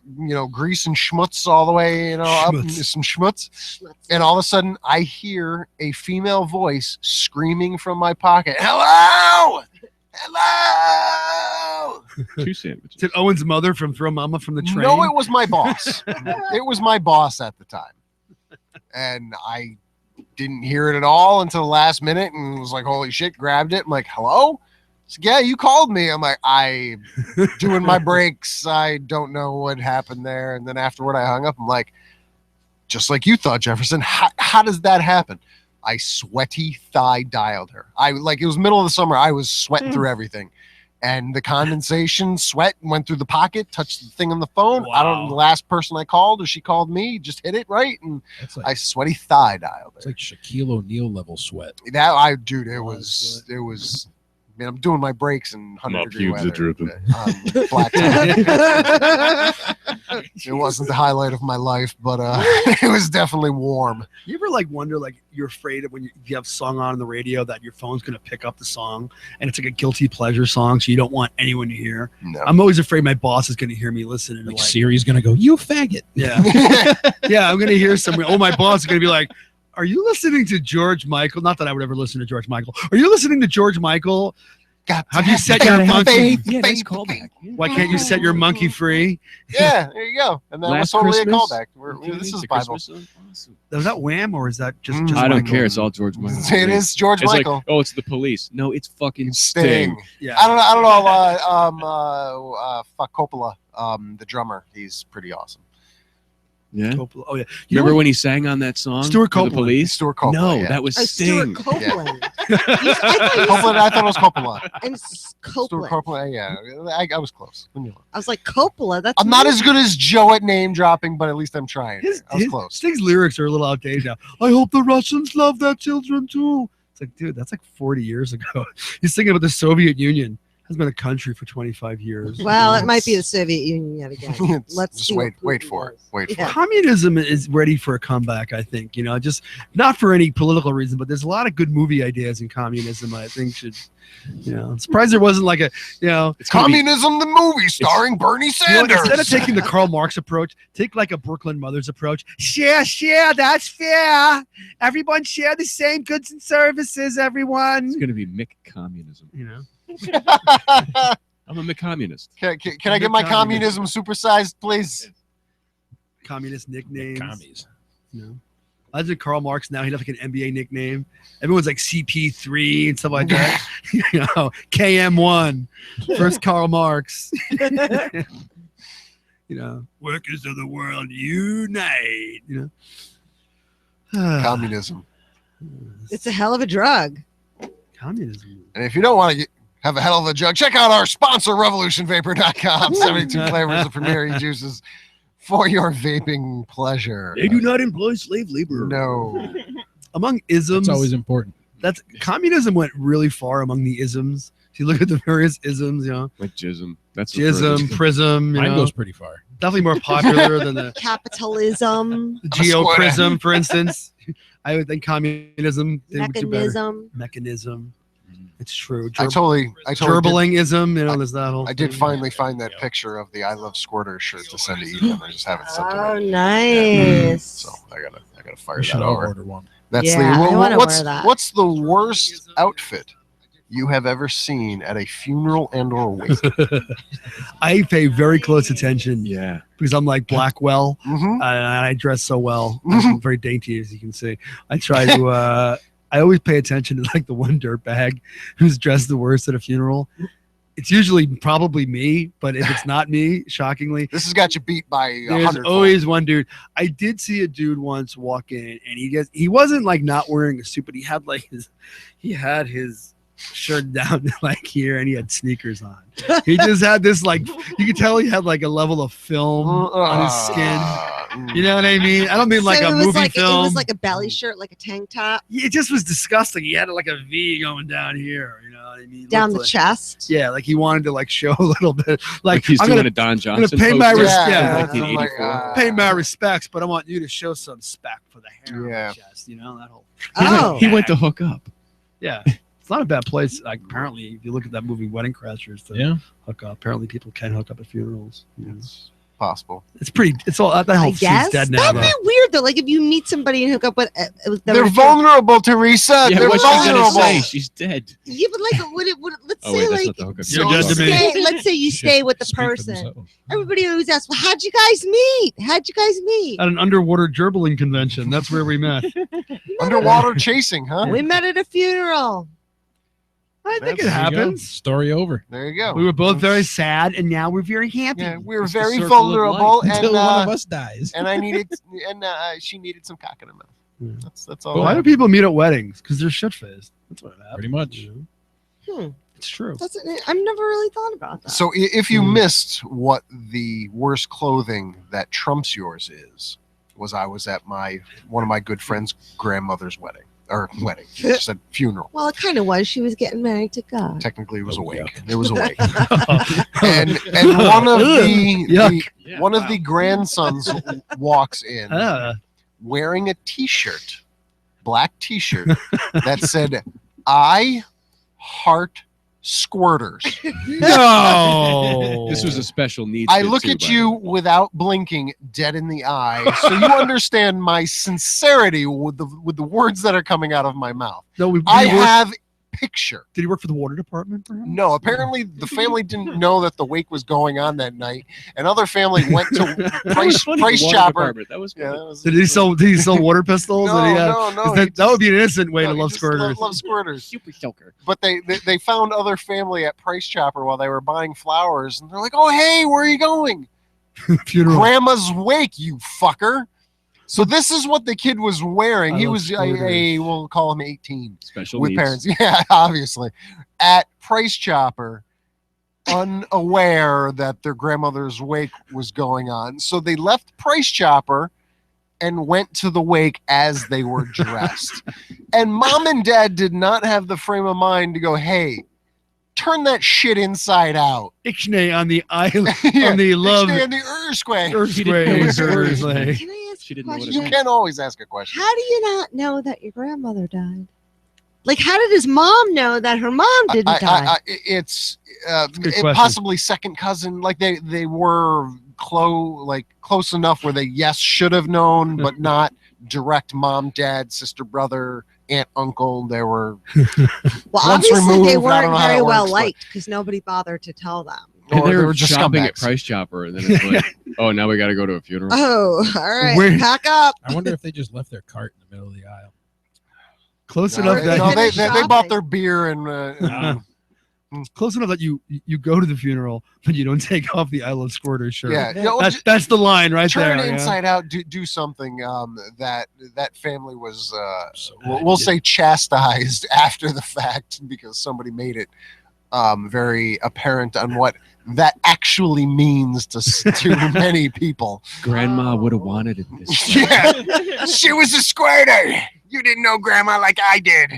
grease and schmutz all the way up, Schmutz. some schmutz, and all of a sudden I hear a female voice screaming from my pocket, "Hello, hello!" Two sandwiches. Is it Owen's mother from Throw Mama from the Train? No, it was my boss. It was my boss at the time, and I didn't hear it at all until the last minute, and was like, "Holy shit!" Grabbed it. I'm like, "Hello." She's like, yeah, you called me. I'm like, I doing my breaks. I don't know what happened there. And then afterward, I hung up. I'm like, just like you thought, Jefferson. How does that happen? I sweaty thigh dialed her. It was middle of the summer. I was sweating through everything, and the condensation sweat went through the pocket, touched the thing on the phone. I don't know the last person I called, or she called me, just hit it right, and That's I like, sweaty thigh dialed it's her. like Shaquille O'Neal level sweat. It was mean, I'm doing my breaks in 100-degree pubes are weather. drooping. Black tie. It wasn't the highlight of my life, but it was definitely warm. You ever like wonder, like you're afraid of when you have a song on the radio that your phone's gonna pick up the song and it's like a guilty pleasure song, so you don't want anyone to hear. No. I'm always afraid my boss is gonna hear me listening. Like Like, Siri's gonna go, you faggot. yeah, yeah, I'm gonna hear some. Oh, my boss is gonna be like, "Are you listening to George Michael?" Not that I would ever listen to George Michael. Are you listening to George Michael? Have you set your monkey? Yeah, nice callback. Why can't you set your monkey free? Yeah, there you go. And that was Last totally Christmas? a callback. This is The Bible. Christmas song? Awesome. Was that Wham or is that just? Mm. just I don't Michael? care. It's all George Michael. It is George It's Michael. like, oh, it's the Police. No, it's fucking Sting. Sting. Yeah. I don't know. Fuck Coppola, the drummer. He's pretty awesome. Yeah. Coppola. Oh yeah. Remember when he sang on that song? Stuart for the Copeland. Police? Stuart Coppola. No, yeah. that was Stuart Sting. Copeland. Coppola. I thought it was Coppola. And Stuart Copeland. Coppola. Yeah, I was close. Leave me alone. I was like, Coppola. That's I'm not me. as good as Joe at name dropping, but at least I'm trying. I was close. Sting's lyrics are a little outdated now. I hope the Russians love their children too. It's like, dude, that's like 40 years ago. He's thinking about the Soviet Union. Has been a country for 25 years. Well, it might be the Soviet Union yet again. Let's just see what wait Putin for it. does. Wait for Yeah. it. Communism is ready for a comeback, I think. You know, just not for any political reason, but there's a lot of good movie ideas in communism. I think should, you know, I'm surprised there wasn't like a, you know, It's gonna be- Communism, the movie starring Bernie you know, Sanders. instead of taking the Karl Marx approach, take like a Brooklyn Mothers approach. Share, that's fair. Everyone share the same goods and services. Everyone, It's going to be Mick Communism. you know. I'm a Mick Communist. Can I get my communism supersized, please? Communist nicknames. Commies. You know, I did Karl Marx. Now he'd have like an NBA nickname. Everyone's like CP3 and stuff like that. You know, KM1, first Karl Marx. You know, workers of the world unite. You know, Communism. It's a hell of a drug. communism. And if you don't want to have a hell of a jug, check out our sponsor, revolutionvapor.com. 72 flavors of premier juices for your vaping pleasure. They do not employ slave labor. No. Among isms, It's always important. that's communism went really far among the isms. If you look at the various isms, you know, Like Jism. That's the Jism, furthest. Prism, you Mine know, goes pretty far. definitely more popular than the Capitalism, geoprism, for instance. I would think communism would do better. mechanism. Mechanism. It's true. I totally did, Gerbilingism, you know, there's that whole I did thing. finally find that picture of the I Love Squirter shirt to send to Ethan. I just haven't sent Oh, it. nice. So I gotta fire We should that all over. order one. That's Yeah, I wanna wear that. what's the worst outfit you have ever seen at a funeral and or wake? I pay very close attention Yeah. because I'm like Blackwell Mm-hmm. and I dress so well. I'm very dainty, as you can see. I try to, I always pay attention to like the one dirtbag who's dressed the worst at a funeral. It's usually probably me, but if it's not me, shockingly, This has got you beat by a there's 100. always one dude. I did see a dude once walk in, and he wasn't like not wearing a suit, but he had his shirt down to like here, and he had sneakers on. He just had this like, you could tell he had like a level of film on his skin. You know what I mean? I don't mean like So a it was movie like film. it was like a belly shirt, like a tank top It just was disgusting. He had like a V going down here. You know what I mean? It down looked the like- chest. Yeah, like he wanted to like show a little bit. Like He's I'm doing gonna a Don Johnson. pay my poster res- in yeah. 1984. pay my respects, but I want you to show some spec for the hair on Yeah. the chest. You know that whole. Oh, He went to hook up. Yeah, it's not a bad place. Like apparently, if you look at that movie Wedding Crashers, to Yeah. hook up. Apparently, people can hook up at funerals. You know. It's possible. It's pretty. It's all that I whole guess scene's dead now. that'd Though. be weird though. Like if you meet somebody and hook up with, They're vulnerable, Teresa. Yeah, They're what's she gonna vulnerable. say? She's dead. Yeah, but like, let's Oh, say wait, that's like not the hookup. You're you dead to me. stay, let's say you stay with the Speak for person. themselves. Everybody always asks, well, how'd you guys meet? How'd you guys meet? At an underwater gerbling convention. That's where we met. Underwater chasing, huh? We met at a funeral. I think it There There you go. happens. Story over. There you go. We were both very sad, and now we're very happy. Yeah, we were It's the very circle of vulnerable, life. Until and one of us dies. and I needed, and she needed some cock in her mouth. Yeah. That's all. Why do people meet at weddings? Because they're shit faced. That's what happens. Pretty much. You Hmm. know? It's true. I've never really thought about that. So if you Hmm. missed what the worst clothing that trumps yours is, I was at one of my good friend's grandmother's wedding. or wedding. She said funeral. Well, it kind of was. She was getting married to God. Technically, it was a wake. yuck. It was a wake. and one of one of the grandsons walks in wearing a T-shirt, black T-shirt that said, "I heart squirters." No. This was a special needs. I kid look too, at by you the way. without blinking, dead in the eye, so you understand my sincerity with the words that are coming out of my mouth. No, I have picture. Did he work for the water department? Perhaps? No, apparently the family didn't know that the wake was going on that night. Another family went to That was funny, Price water Chopper. department. That was Yeah, funny. that was, Did he sell water pistols? No, Did he, no. 'cause that would be an innocent way to love squirters. Love squirters. Super soaker. But they found other family at Price Chopper while they were buying flowers, and they're like, "Oh, hey, where are you going?" Funeral. Grandma's wake, you fucker. So this is what the kid was wearing. I He love was squirters. we'll call him 18 Special with needs. parents. Yeah, obviously. At Price Chopper, unaware that their grandmother's wake was going on. So they left Price Chopper and went to the wake as they were dressed. And mom and dad did not have the frame of mind to go, "Hey, turn that shit inside out." Ixnay on the island. Yeah, On the love. and the earthquake. Earthquake. Earthquake. Can I ask She a didn't know what it question? You can always ask a question. How do you not know that your grandmother died? Like, how did his mom know that her mom didn't die? It's a good question. possibly second cousin. Like they were close enough where they should have known, but not direct mom, dad, sister, brother, aunt, uncle. They were Well, once obviously removed, they I don't weren't know how very that well works, but- liked because nobody bothered to tell them. And or they they were were just shopping at scumbags. Price Chopper, and then it's like, oh, now we got to go to a funeral. Oh, all right, Where- pack up. I wonder if they just left their cart in the middle of the aisle. Close No, enough that no, they Shopping. bought their beer and close enough that you go to the funeral, but you don't take off the I Love Squirters shirt. yeah. You know, That's the line right turn there. it yeah. inside out. Do something that family was So we'll say chastised after the fact because somebody made it very apparent on what that actually means to many people. Grandma would have wanted it this way. Yeah, she was a squirter. You didn't know grandma like I did.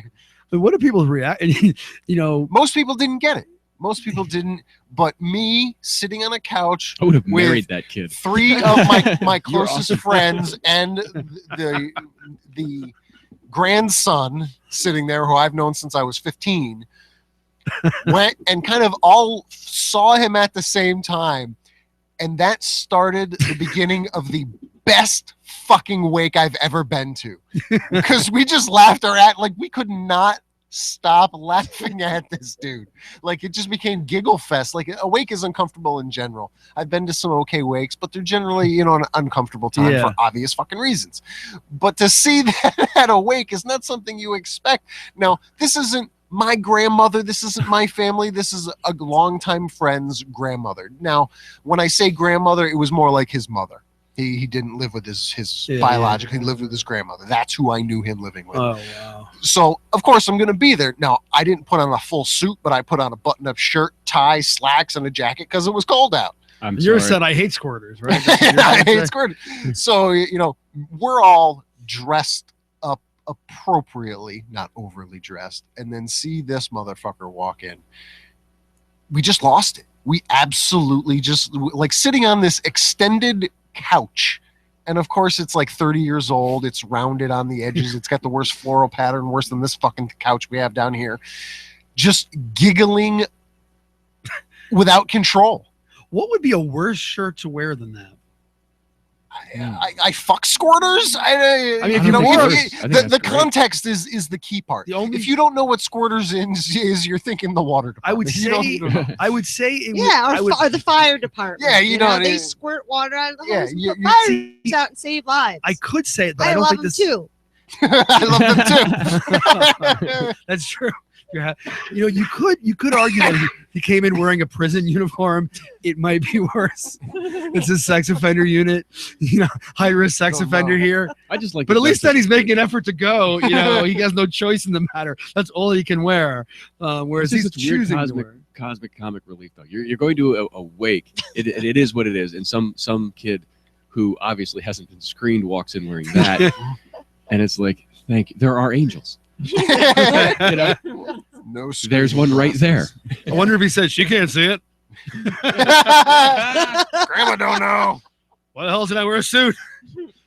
But what do people's react? You know, Most people didn't get it. Most people didn't. But me sitting on a couch, I would have With- married that kid. 3 of my You're closest awesome. friends and the grandson sitting there who I've known since I was 15 went and kind of all saw him at the same time, and that started the beginning of the best fucking wake I've ever been to, because we just laughed we could not stop laughing at this dude. Like, it just became giggle fest. Like, a wake is uncomfortable in general. I've been to some okay wakes, but they're generally an uncomfortable time Yeah. for obvious fucking reasons. But to see that at a wake is not something you expect. Now, this isn't my grandmother, this isn't my family, this is a longtime friend's grandmother. Now, when I say grandmother, it was more like his mother. He didn't live with his Yeah, biological. yeah. He lived with his grandmother. That's who I knew him living with. oh wow. So, of course, I'm going to be there. Now, I didn't put on a full suit, but I put on a button-up shirt, tie, slacks, and a jacket because it was cold out. I'm You're sorry. said I hate squirters, right? That's what you're I trying to hate say? squirting. So, we're all dressed up appropriately, not overly dressed, and then see this motherfucker walk in. We just lost it. We absolutely just, like, sitting on this extended couch. And of course, it's like 30 years old. It's rounded on the edges. It's got the worst floral pattern, worse than this fucking couch we have down here. Just giggling without control. What would be a worse shirt to wear than that? I fuck squirters. I mean, if you you know, think if- that's- I think the that's great. context is the key part. The only- If you don't know what squirters is, you're thinking the water department. I would You don't say, need to know. I would say, it would, Yeah, I would, or the fire department. Yeah, you know, they it- squirt water out of the Yeah, hose and you- put you fires see- out and save lives. I could say it, but I, I don't love think them this. too. I love them too. That's true. You could argue that he came in wearing a prison uniform. It might be worse. It's a sex offender unit, high risk sex Don't offender know. here. I just like. But the at least sense then he's making an effort to go. He has no choice in the matter. That's all he can wear. Whereas It's he's just this weird choosing to wear. cosmic comic relief though. You're going to a wake. It is what it is, and some kid who obviously hasn't been screened walks in wearing that, and it's like, Thank you. There are angels. No, There's one right there. I wonder if he said she can't see it. Grandma don't know. Why the hell did I wear a suit?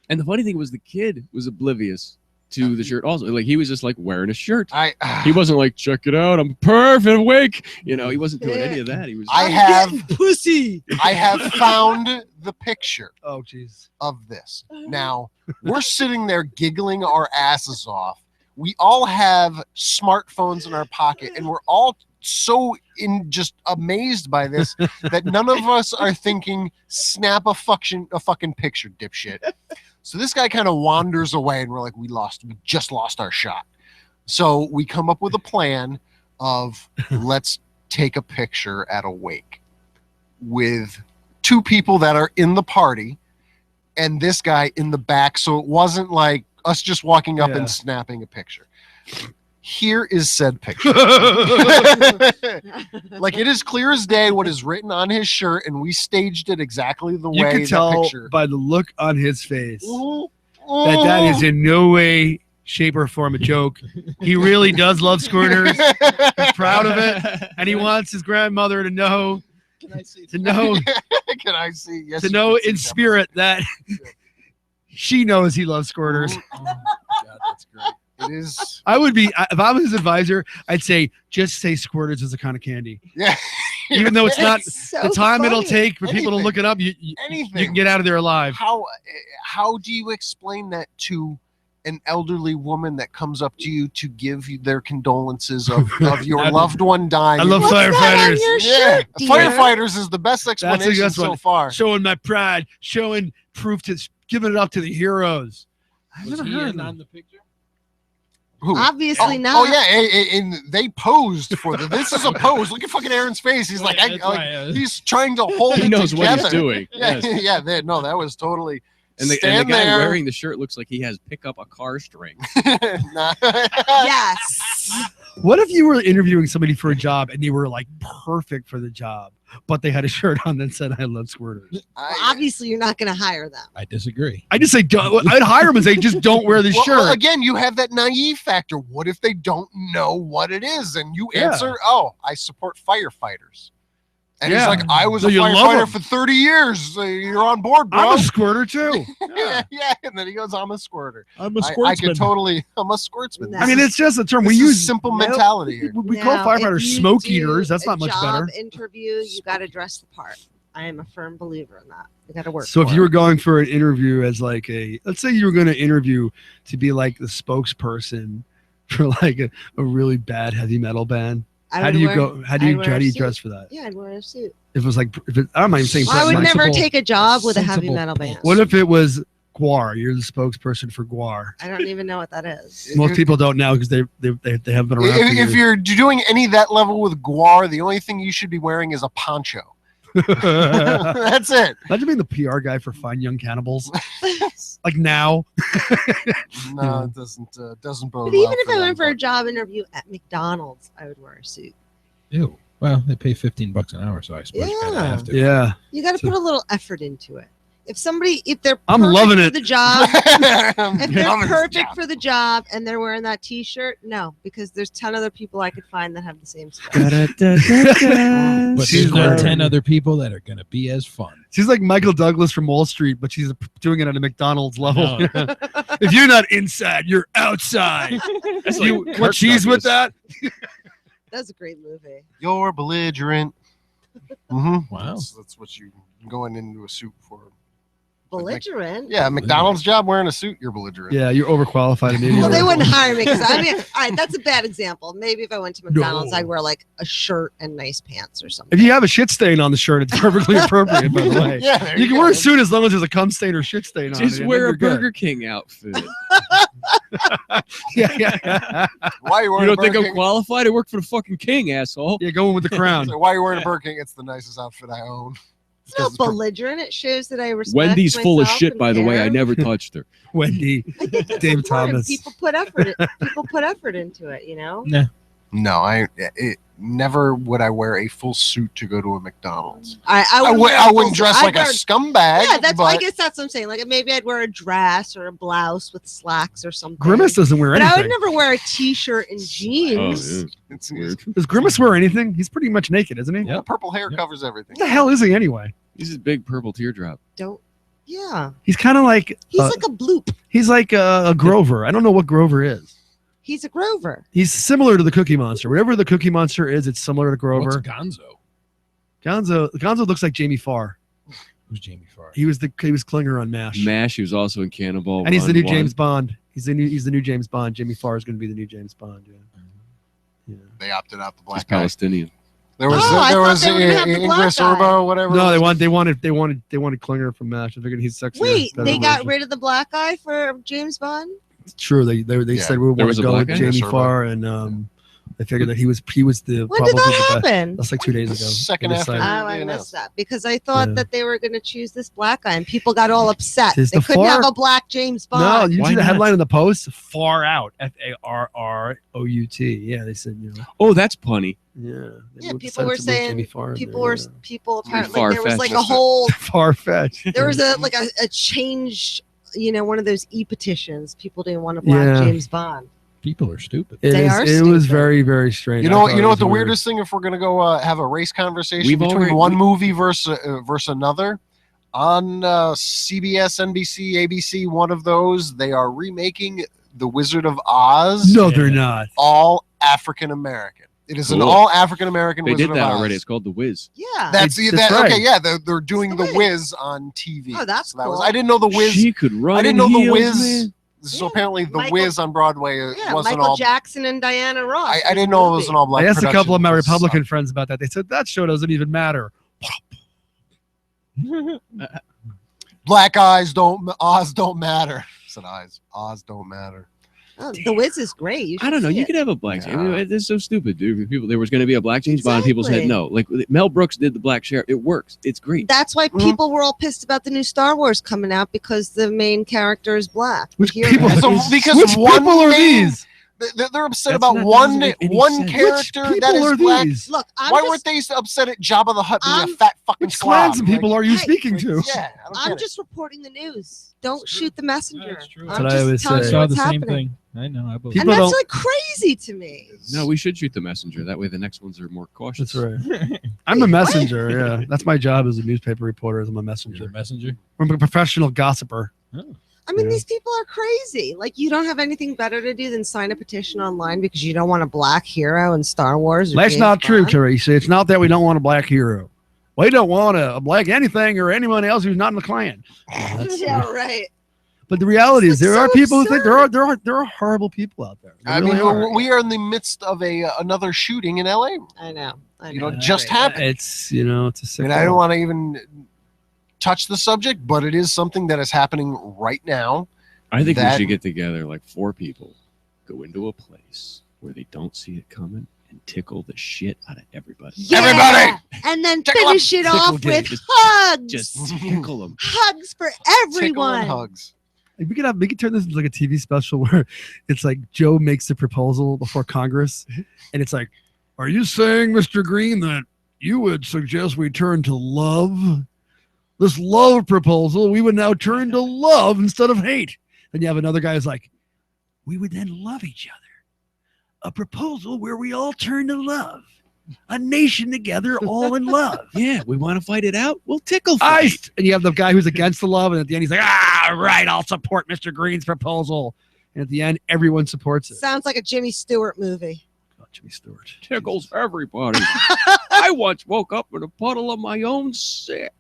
And the funny thing was the kid was oblivious to the shirt also. Like he was just like wearing a shirt. He wasn't like, check it out, I'm perfect, awake. You know, he wasn't doing any of that. He was I have pussy. I have found the picture Oh, jeez. of this. Now, we're sitting there giggling our asses off. We all have smartphones in our pocket, and we're all so just amazed by this that none of us are thinking, snap a fucking picture, dipshit. So this guy kind of wanders away, and we're like, we just lost our shot. So we come up with a plan of let's take a picture at a wake with two people that are in the party and this guy in the back. So it wasn't like us just walking up and snapping a picture. Here is said picture. Like it is clear as day what is written on his shirt, and we staged it exactly the You way could tell picture. by the look on his face that is in no way, shape, or form a joke. He really does love squirters. He's proud of it, and he wants his grandmother to know. Can I see? To know. Can I see? Yes. To you know can see in that. spirit that she knows he loves squirters. Oh, God, that's great. It is. I would be, if I was his advisor, I'd say just say squirters is a kind of candy. Yeah. Even though it's not so the time it'll funny. take for people to Anything. look it up, you Anything. can get out of there alive. How do you explain that to an elderly woman that comes up to you to give you their condolences of your loved one dying? I love What's that on firefighters. your Yeah, shirt, dear? firefighters is the best explanation that's so what- far. Showing my pride, showing proof to giving it up to the heroes. I've Was never he heard in of on the picture? Who? Obviously Oh not. yeah, and they posed for the. This is a pose. Look at fucking Aaron's face. He's like, That's he's trying to hold He it knows what together. he's doing. Yeah, Yes. yeah. That was totally. And the stand guy there. wearing the shirt looks like he has pick up a car string. Nah. Yes. What if you were interviewing somebody for a job and they were like perfect for the job, but they had a shirt on that said "I love squirters"? Well, obviously, you're not going to hire them. I disagree. I just say I'd hire them and say just don't wear this Well, shirt. again, you have that naive factor. What if they don't know what it is? And you Yeah. answer, "Oh, I support firefighters." And he's Yeah. like, "I was So a you love firefighter 'em. for 30 years. So you're on board, bro." I'm a squirter too. yeah, yeah. And then he goes, "I'm a squirter." I'm a I could totally. I'm a squirtsman. No. I mean, it's just a term This we is use. simple Nope. mentality here. We call Now, firefighters if you smoke do eaters. That's a not much better. job interview, you got to dress the part. I am a firm believer in that. You got to work. So if for you it. were going for an interview as like let's say you were going to interview to be like the spokesperson for like a really bad heavy metal band, I how would do you wear- go? How I'd do you wear a suit. dress for that? Yeah, I'd wear a suit. If it was like, I'm not even saying. I would president. never sensible- take a job with a heavy sensible metal band. pants. What if it was Guar? You're the spokesperson for Guar. I don't even know what that is. Most people don't know because they haven't been around. for If years. you're doing any of that level with Guar, the only thing you should be wearing is a poncho. That's it. Imagine being the PR guy for Fine Young Cannibals. Like now. No, it doesn't bode But even well if I them, went for a but- job interview at McDonald's, I would wear a suit. Ew. Well, they pay $15 an hour, so I suppose you kind of Yeah. have to. Yeah. You got to put a little effort into it. If they're I'm perfect loving for it. the job, if I'm they're in this perfect job. for the job and they're wearing that T-shirt, no, because there's 10 other people I could find that have the same stuff. But She's there's not wearing- 10 other people that are going to be as fun. She's like Michael Douglas from Wall Street, but she's doing it at a McDonald's level. No. If you're not inside, you're outside. That's You like want Kirk cheese with Douglas. that? That's a great movie. You're belligerent. Mm-hmm. Wow. That's what you going into a suit for. Belligerent. Yeah, McDonald's job wearing a suit, you're belligerent. Yeah, you're overqualified immediately. Well, they wouldn't hire me because all right, that's a bad example. Maybe if I went to McDonald's, No. I'd wear like a shirt and nice pants or something. If you have a shit stain on the shirt, it's perfectly appropriate, by the way. Yeah, there You can go. wear a suit as long as there's a cum stain or shit stain on it. Just and wear then a you're good. Burger King outfit. Yeah. Why are you You wearing don't a think Burger I'm King? qualified? I work for the fucking king, asshole. Yeah, go in with the crown. So why are you wearing a Burger King? It's the nicest outfit I own. It's not belligerent. It shows that I respect Wendy's full of myself shit, and by the way. I care. never touched her. Wendy, Dave It's important. Thomas. People put effort. People put effort into it. You know. Nah. No, never would I wear a full suit to go to a McDonald's. I wouldn't dress like a scumbag. Yeah, I but guess that's what I'm saying. Like maybe I'd wear a dress or a blouse with slacks or something. Grimace doesn't wear But anything. I would never wear a t-shirt and jeans. Oh, yeah. it's Weird. Does Grimace wear anything? He's pretty much naked, isn't he? Yep. the purple hair covers everything. What the hell is he anyway? He's his big purple teardrop. Yeah, He's kind of like he's like a bloop. he's like a Grover. I don't know what Grover is. He's a Grover. He's similar to the Cookie Monster. Whatever the Cookie Monster is, it's similar to Grover. What's Gonzo? Gonzo looks like Jamie Farr. Who's Jamie Farr? He was Klinger on MASH. MASH. He was also in Cannonball. And he's the new Run 1. James Bond. He's the new James Bond. Jamie Farr is going to be the new James Bond. Yeah. They opted out the He's black guy. Palestinian. There was I thought they were gonna have the black Ingress guy. Urbo, whatever. No, it was. they wanted Klinger from MASH. I figured he's sexier. Wait, better they got version. rid of the black guy for James Bond? It's true. They Yeah. said we There want was to a go black with guy? Jamie Sure, Farr, and they figured that he was the When probably did that the best. happen? That's like 2 days ago. Second They after. decided- Oh, I Yeah, missed that because I thought Yeah. that they were going to choose this black guy, and people got all upset. Is They the couldn't far- have a black James No, Bond. you Why see the not? headline in the Post? Far out. FARROUT. Yeah, they said, Oh, that's punny. yeah. Yeah, people were saying people apparently Far there was like a fetched. whole far fetched. there was a change. One of those e-petitions. People didn't want a black Yeah. James Bond. People are stupid. They are It was stupid. very, very strange. You I know, thought you it know was what the weird. weirdest thing? If we're gonna go have a race conversation We've between already- one movie versus another, on CBS, NBC, ABC, one of those, they are remaking The Wizard of Oz. No, they're not. All African American. It is an Cool. all African American They Wizard did that of Oz. already. It's called The Wiz. Yeah. That's That's right. okay. Yeah, they're doing It's The The Wiz on TV. Oh, that's So that was. cool. I didn't know The Wiz. She could run. I didn't in know The heels, Wiz. man. So Yeah. apparently, The Michael- Wiz on Broadway yeah, wasn't Michael all. Jackson and Diana Ross. I didn't know it was an all black. I asked a couple of my production. Republican friends about that. They said that show doesn't even matter. Black eyes don't. Oz don't matter. I said Oz don't matter. Oh, the Wiz is great. You I should don't know. see You it. could have a black. Yeah. I mean, it's so stupid, dude. People, there was going to be a black James Bond. People said Exactly. no. Like Mel Brooks did the Black Sheriff. It works. It's great. That's why Mhm. people were all pissed about the new Star Wars coming out because the main character is black. Which Hero. people- So because Which one people are main- these? They're upset That's about not- one doesn't make any one sense. character Which that people is are black. these? Look, Why weren't they upset at Jabba the Hutt being a I'm- fat fucking Which slob? clans and people are you Hey, speaking to? Yeah, I don't I'm get it. just reporting the news. Don't shoot the messenger. That's true. I'm That's what I just always telling say. you I saw what's the same happening. thing. I know. I believe. And People that's don't- like crazy to me. No, we should shoot the messenger. That way, the next ones are more cautious. That's right. I'm a messenger. Yeah, that's my job as a newspaper reporter. As I'm a You're the messenger. messenger. I'm a professional gossiper. I mean, Yeah. these people are crazy. Like, you don't have anything better to do than sign a petition online because you don't want a black hero in Star Wars. or That's James not true, Bond. Teresa. It's not that we don't want a black hero. We don't want a black anything or anyone else who's not in the Klan. That's- Yeah, right. But the reality is, It's there so are people who think absurd. there are horrible people out there. There I really mean, are. we are in the midst of another shooting in LA. I know. You know, Right. just happened. It's it's a sick. And I don't world. want to even touch the subject, but it is something that is happening right now. I think That- we should get together, like 4 people, go into a place where they don't see it coming, and tickle the shit out of everybody. Yeah. Everybody! And then Tickle 'em. finish it off Tickle with game. hugs. Just tickle them. Hugs for Tickle everyone. and hugs. We could turn this into like a TV special where it's like Joe makes the proposal before Congress, and it's like, "Are you saying, Mr. Green, that you would suggest we turn to love? This love proposal, we would now turn to love instead of hate." Then you have another guy who's like, "We would then love each other. A proposal where we all turn to love. A nation together, all in love." Yeah, we want to fight it out. We'll tickle fight. Iced. And you have the guy who's against the love, and at the end he's like, right, I'll support Mr. Green's proposal. And at the end, everyone supports it. Sounds like a Jimmy Stewart movie. Oh, Jimmy Stewart. Tickles everybody. I once woke up in a puddle of my own sick.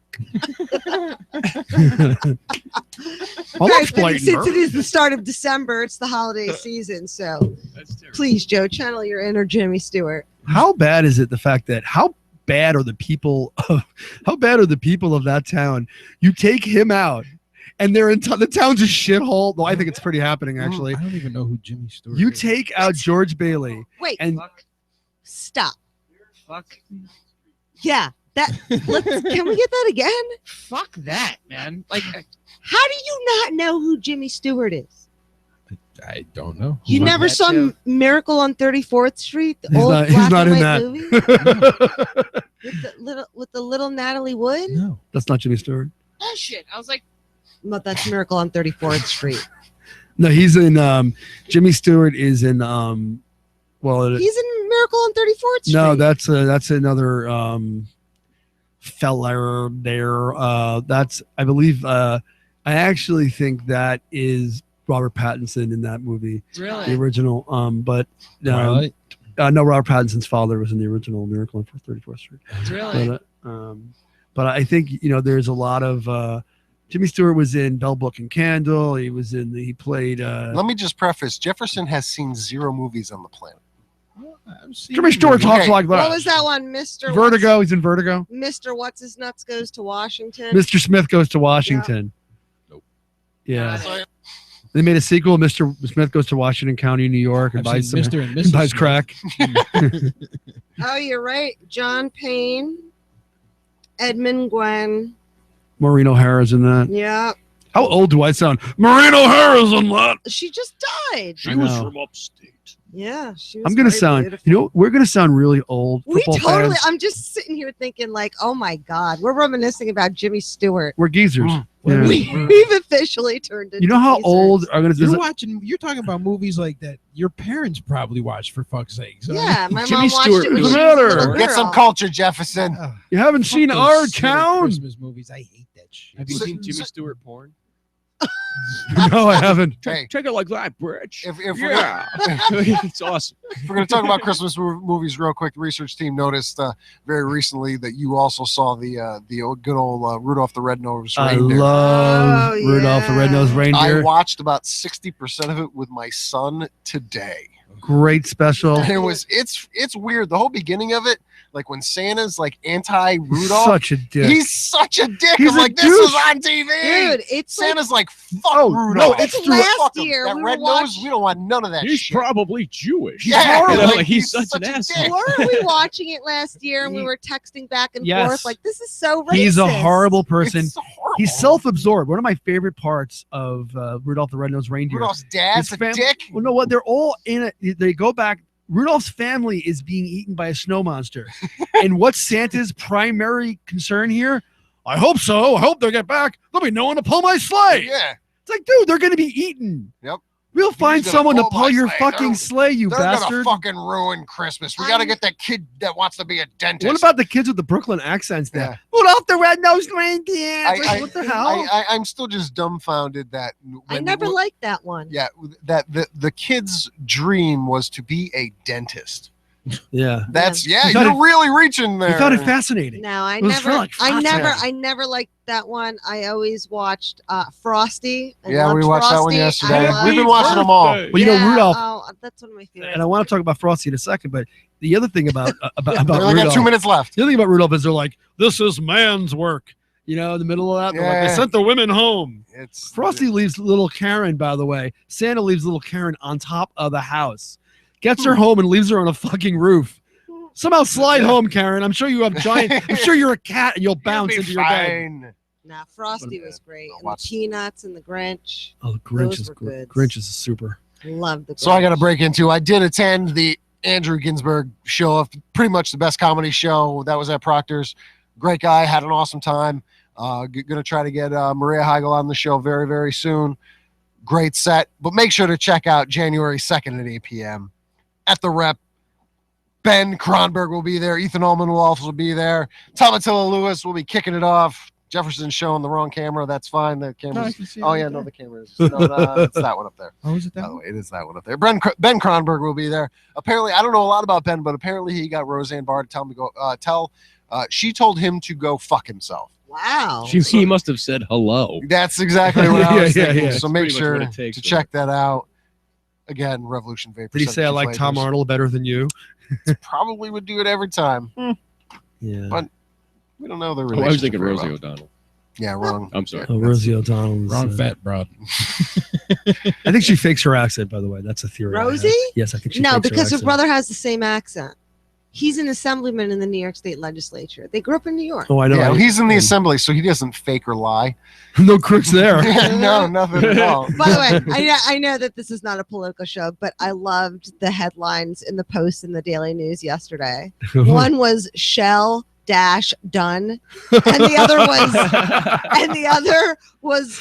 Well, Right, that's but blatant, since Bert. it is the start of December, it's the holiday season. So That's terrible. please, Joe, channel your inner Jimmy Stewart. How bad is it the fact that how bad are the people of that town? You take him out and they're in the town's a shithole. Though I think it's pretty happening actually. I don't even know who Jimmy Stewart You is. take out George Bailey Wait, and stop. Fuck. Yeah, can we get that again? Fuck that, man. Like, How do you not know who Jimmy Stewart is? I don't know. You What? never That saw too? Miracle on 34th Street? The He's old not- black and in white that. movie with the little Natalie Wood? No. That's not Jimmy Stewart. Oh shit! I was like, But that's Miracle on 34th Street. No, he's in. Jimmy Stewart is in. Well, He's in Miracle on 34th Street. no, that's another fella there. That's I believe. I actually think that is Robert Pattinson in that movie, the Really? original. But Twilight? no, Robert Pattinson's father was in the original Miracle on 34th Street. Really? But I think there's a lot of. Jimmy Stewart was in Bell Book and Candle. He played. Let me just preface: Jefferson has seen 0 movies on the planet. Jimmy Stewart talks Okay. like What that. was that one? Mr. Vertigo. He's in Vertigo. Mr. What's His Nuts Goes to Washington. Mr. Smith Goes to Washington. Nope. Yeah. They made a sequel. Mr. Smith Goes to Washington County, New York, and I've buys seen Mr. and Mrs. buys Smith. crack. Oh, you're right. John Payne, Edmund Gwen. Maureen O'Hara's in that. Yeah. How old do I sound? Maureen O'Hara's in that. She just died. She was from upstate. Yeah. She was I'm gonna very sound. beautiful. We're gonna sound really old. We Football totally. fans. I'm just sitting here thinking, like, oh my God, we're reminiscing about Jimmy Stewart. We're geezers. Mm. Yeah. We've officially turned into. You know how geezers. old are gonna? You're talking about movies like that your parents probably watched, for fuck's sake. So, Yeah, my Jimmy mom watched Stewart it when was- she was a Matter. little Get some girl. culture, Jefferson. You haven't fuck seen those Our silly Town? Christmas movies. I hate that shit. Have you So- seen Jimmy so- Stewart porn? No, I haven't. Hey, Take it like that, bitch. if we're Yeah, it's awesome. If we're going to talk about Christmas movies real quick, the research team noticed very recently that you also saw the old, good old Rudolph the Red-Nosed I Reindeer. love Oh, Rudolph the yeah. Red-Nosed I Reindeer. watched about 60% of it with my son today. Great special. And it's weird. The whole beginning of it, like when Santa's like anti-Rudolph, Such a dick. he's such a dick. He's I'm a like, this was douche. on TV. Dude, it's like Santa's like, fuck Oh, no, Rudolph. it's It's last Fuck him. year That we were red nose, watching- we don't want none of that He's shit. probably Jewish. Yeah, You know, like, like he's such an a asshole. dick. weren't we watching it last year and we were texting back and Yes. forth like this is so racist. He's a horrible person. It's horrible. He's self-absorbed. One of my favorite parts of Rudolph the Red-Nosed Reindeer. Rudolph's dad's His a dick. Well, no, what? They're all in it. They go back. Rudolph's family is being eaten by a snow monster. And what's Santa's primary concern here? I hope so. I hope they get back. There'll be no one to pull my sleigh. Yeah. It's like, dude, they're going to be eaten. Yep. We'll find gonna someone to pull pull my your sleigh. fucking They're- sleigh, you They're bastard. gonna fucking ruin Christmas. We gotta get that kid that wants to be a dentist. What about the kids with the Brooklyn accents Yeah. there? Rudolph the Red-Nosed Reindeer. It's like, what the hell? I'm still just dumbfounded that I never liked that one. Yeah, that the kid's dream was to be a dentist. yeah. That's You you're found it- really reaching there. I found it fascinating. No, I It was never, like I never, fascinating. I never liked that one. I always watched Frosty. I Yeah, we loved watched that one Frosty. yesterday. I loved- We've been watching them all. Well, you know, Yeah, Rudolph, Oh, that's one of my favorites. and I want to talk about Frosty in a second, but the other thing about We only got Rudolph, 2 minutes left. the other thing about Rudolph is they're like, this is man's work. You know, in the middle of that, they're like, Yeah. they sent the women home. It's Frosty leaves little Karen, by the way. Santa leaves little Karen on top of the house, gets her home and leaves her on a fucking roof. Somehow slide home, Karen. I'm sure you have giant. I'm sure you're a cat and you'll bounce You'll be into your bed. fine. Nah, Frosty was great. I'll And the watch- Peanuts and the Grinch. Oh, the Grinch Those is were good. good. Grinch is super. Love the Grinch. So I got to break into. I did attend the Andrew Ginsberg show, of pretty much the best comedy show that was at Proctor's. Great guy, had an awesome time. Gonna try to get Maria Heigl on the show very, very soon. Great set, but make sure to check out January 2nd at 8 p.m. at the Rep. Ben Kronberg will be there. Ethan Ullman will also be there. Tom Attila Lewis will be kicking it off. Jefferson's showing the wrong camera. That's fine. The camera's. Oh yeah, no, the camera is. No, it's that one up there. Oh, is it By that the one? way, it is that one up there. Ben Kronberg will be there. Apparently, I don't know a lot about Ben, but apparently he got Roseanne Barr to tell him to go. She told him to go fuck himself. Wow. He must have said hello. That's exactly what I was Yeah, thinking. yeah. So That's make pretty much sure what it takes to for check that out. Again, Revolution Vapor. Did he say I like Tom Arnold better than you? Probably would do it every time. Yeah. But we don't know the Oh, relationship. I was thinking very Rosie well. O'Donnell. Yeah, wrong. I'm sorry. Oh, Rosie O'Donnell. Wrong fat broad. I think she fakes her accent, by the way. That's a theory. I have. Rosie? Yes, I think she No, fakes because her accent. brother has the same accent. He's an assemblyman in the New York State legislature. They grew up in New York. Oh, I know. Yeah, he's in the assembly, so he doesn't fake or lie. No crooks there. Yeah, no, nothing at all. By the way, I know that this is not a political show, but I loved the headlines in the Post and the Daily News yesterday. One was Shell done, and the other was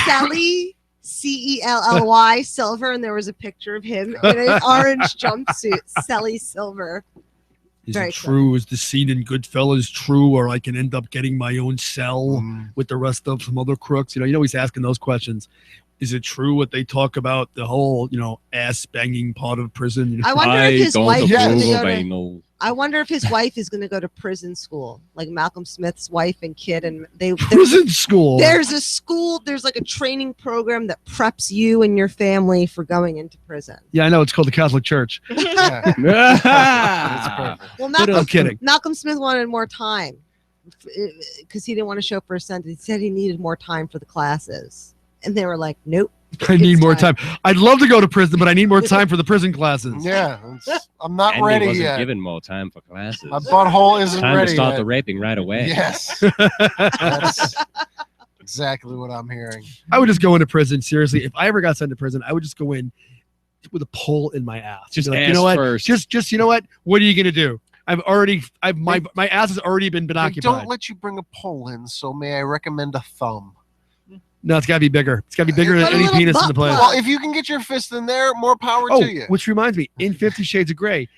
Sally Celly Silver, and there was a picture of him in an orange jumpsuit. Sally Silver. Is Very it true? Is the scene in Goodfellas true, or I can end up getting my own cell with the rest of some other crooks? You know, he's asking those questions. Is it true what they talk about, the whole, ass banging part of prison? I wonder if his wife. I wonder if his wife is going to go to prison school, like Malcolm Smith's wife and kid, and prison school. There's a school. There's like a training program that preps you and your family for going into prison. Yeah, I know. It's called the Catholic Church. Well, I'm kidding. Malcolm Smith wanted more time because he didn't want to show up for a sentence. He said he needed more time for the classes, and they were like, "Nope." I need more time. I'd love to go to prison, but I need more time for the prison classes. Yeah, I'm not and ready he wasn't yet. given more time for classes. My butthole isn't time ready to start yet. the raping right away. Yes, that's exactly what I'm hearing. I would just go into prison. Seriously, if I ever got sent to prison, I would just go in with a pole in my ass. Just like, ass you know what? first. Just you know what? What are you gonna do? My ass has already been They occupied. don't let you bring a pole in, so may I recommend a thumb? No, it's got to be bigger. It's got to be bigger than Put a any little penis in butt the place. plug. Well, if you can get your fist in there, more power to you. Which reminds me, in 50 Shades of Grey,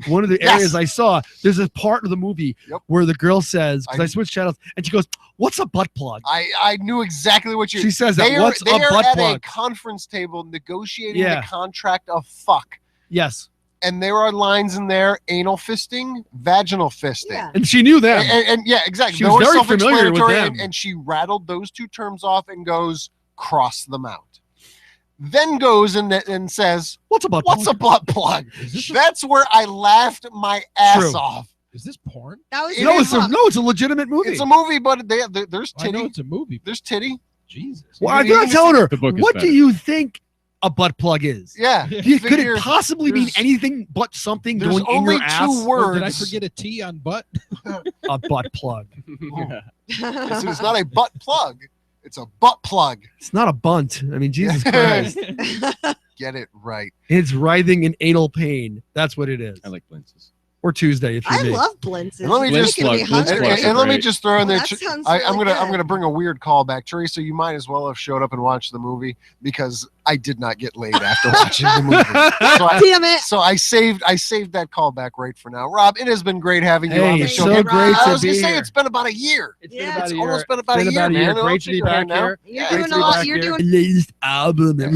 one of the Yes. areas I saw, there's a part of the movie where the girl says, because I switched channels, and she goes, "What's a butt plug?" I knew exactly what you. She says that. They are, What's they a are butt at plug? a conference table negotiating Yeah. the contract of fuck, Yes. and there are lines in there: anal fisting, vaginal fisting. Yeah. And she knew that. And yeah, exactly. She was Those are very familiar with self-explanatory, them. and she rattled those two terms off and goes, cross them out. Then goes and says, "What's a butt What's plug?" a butt plug? That's where I laughed my ass True. off. Is this porn? That was No, it's a legitimate movie. It's a movie, but there's I know titty. it's a movie. There's titty. Jesus. Well, I'm not telling her. The book is What better. do you think a butt plug is? Yeah. Could it Figure- possibly mean there's- anything but something There's going in only your ass? two words. Oh, did I forget a T on butt? A butt plug. It's not a butt plug. It's a butt plug. It's not a bunt. I mean, Jesus Christ. Get it right. It's writhing in anal pain. That's what it is. I like blintzes. Or Tuesday, if you I may. love blintzes. And let me It's just- making me Blintz hungry. plugs are And let me great. just throw in Well, there. that sounds I'm really gonna good. bring a weird callback, Teresa. You might as well have showed up and watched the movie because I did not get laid after watching the movie. Damn it. So I saved that callback right for now. Rob, it has been great having you on Hey, the show. so again. great I to was gonna be say here. it's been about a year. It's Yeah. been about It's a year. almost been about a year, man. Great to be back here. You're Great doing to be all. back You're here. doing. Latest album. Yeah.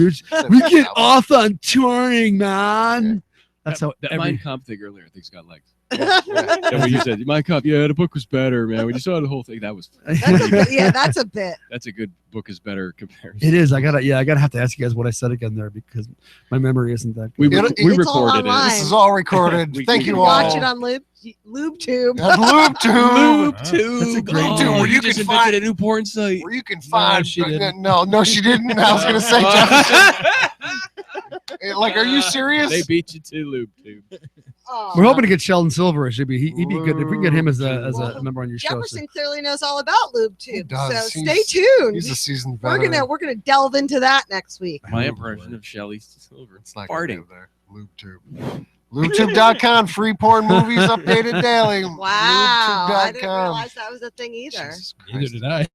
We get off on touring, man. That's how that every... Mein Kampf thing earlier, I think, has got legs. And when you said Mein Kampf, yeah, the book was better, man. When you saw the whole thing, that was That's a bit. that's a good book is better comparison. It is. I gotta have to ask you guys what I said again there because my memory isn't that We, good. we It's all recorded online. This is all recorded. We- Thank we you can all. Watch it on LubeTube. That's LubeTube. That's a great oh, dude, where you you just can invented find- a new porn site. Where you can find. she didn't. No, she didn't. I was gonna say, like, are you serious? They beat you to LubeTube. Oh. We're hoping to get Sheldon Silver. It should be he'd be good if we can get him as a Well, member on your show. Jefferson clearly knows all about He LubeTube, does. so stay tuned. He's a seasoned We're veteran. gonna delve into that next week. My impression of Shelley Silver. It's not gonna farting. go there. LubeTube. LubeTube.com. Free porn movies updated daily. Wow, I didn't LubeTube.com. realize that was a thing either. Jesus Neither Christ. did I.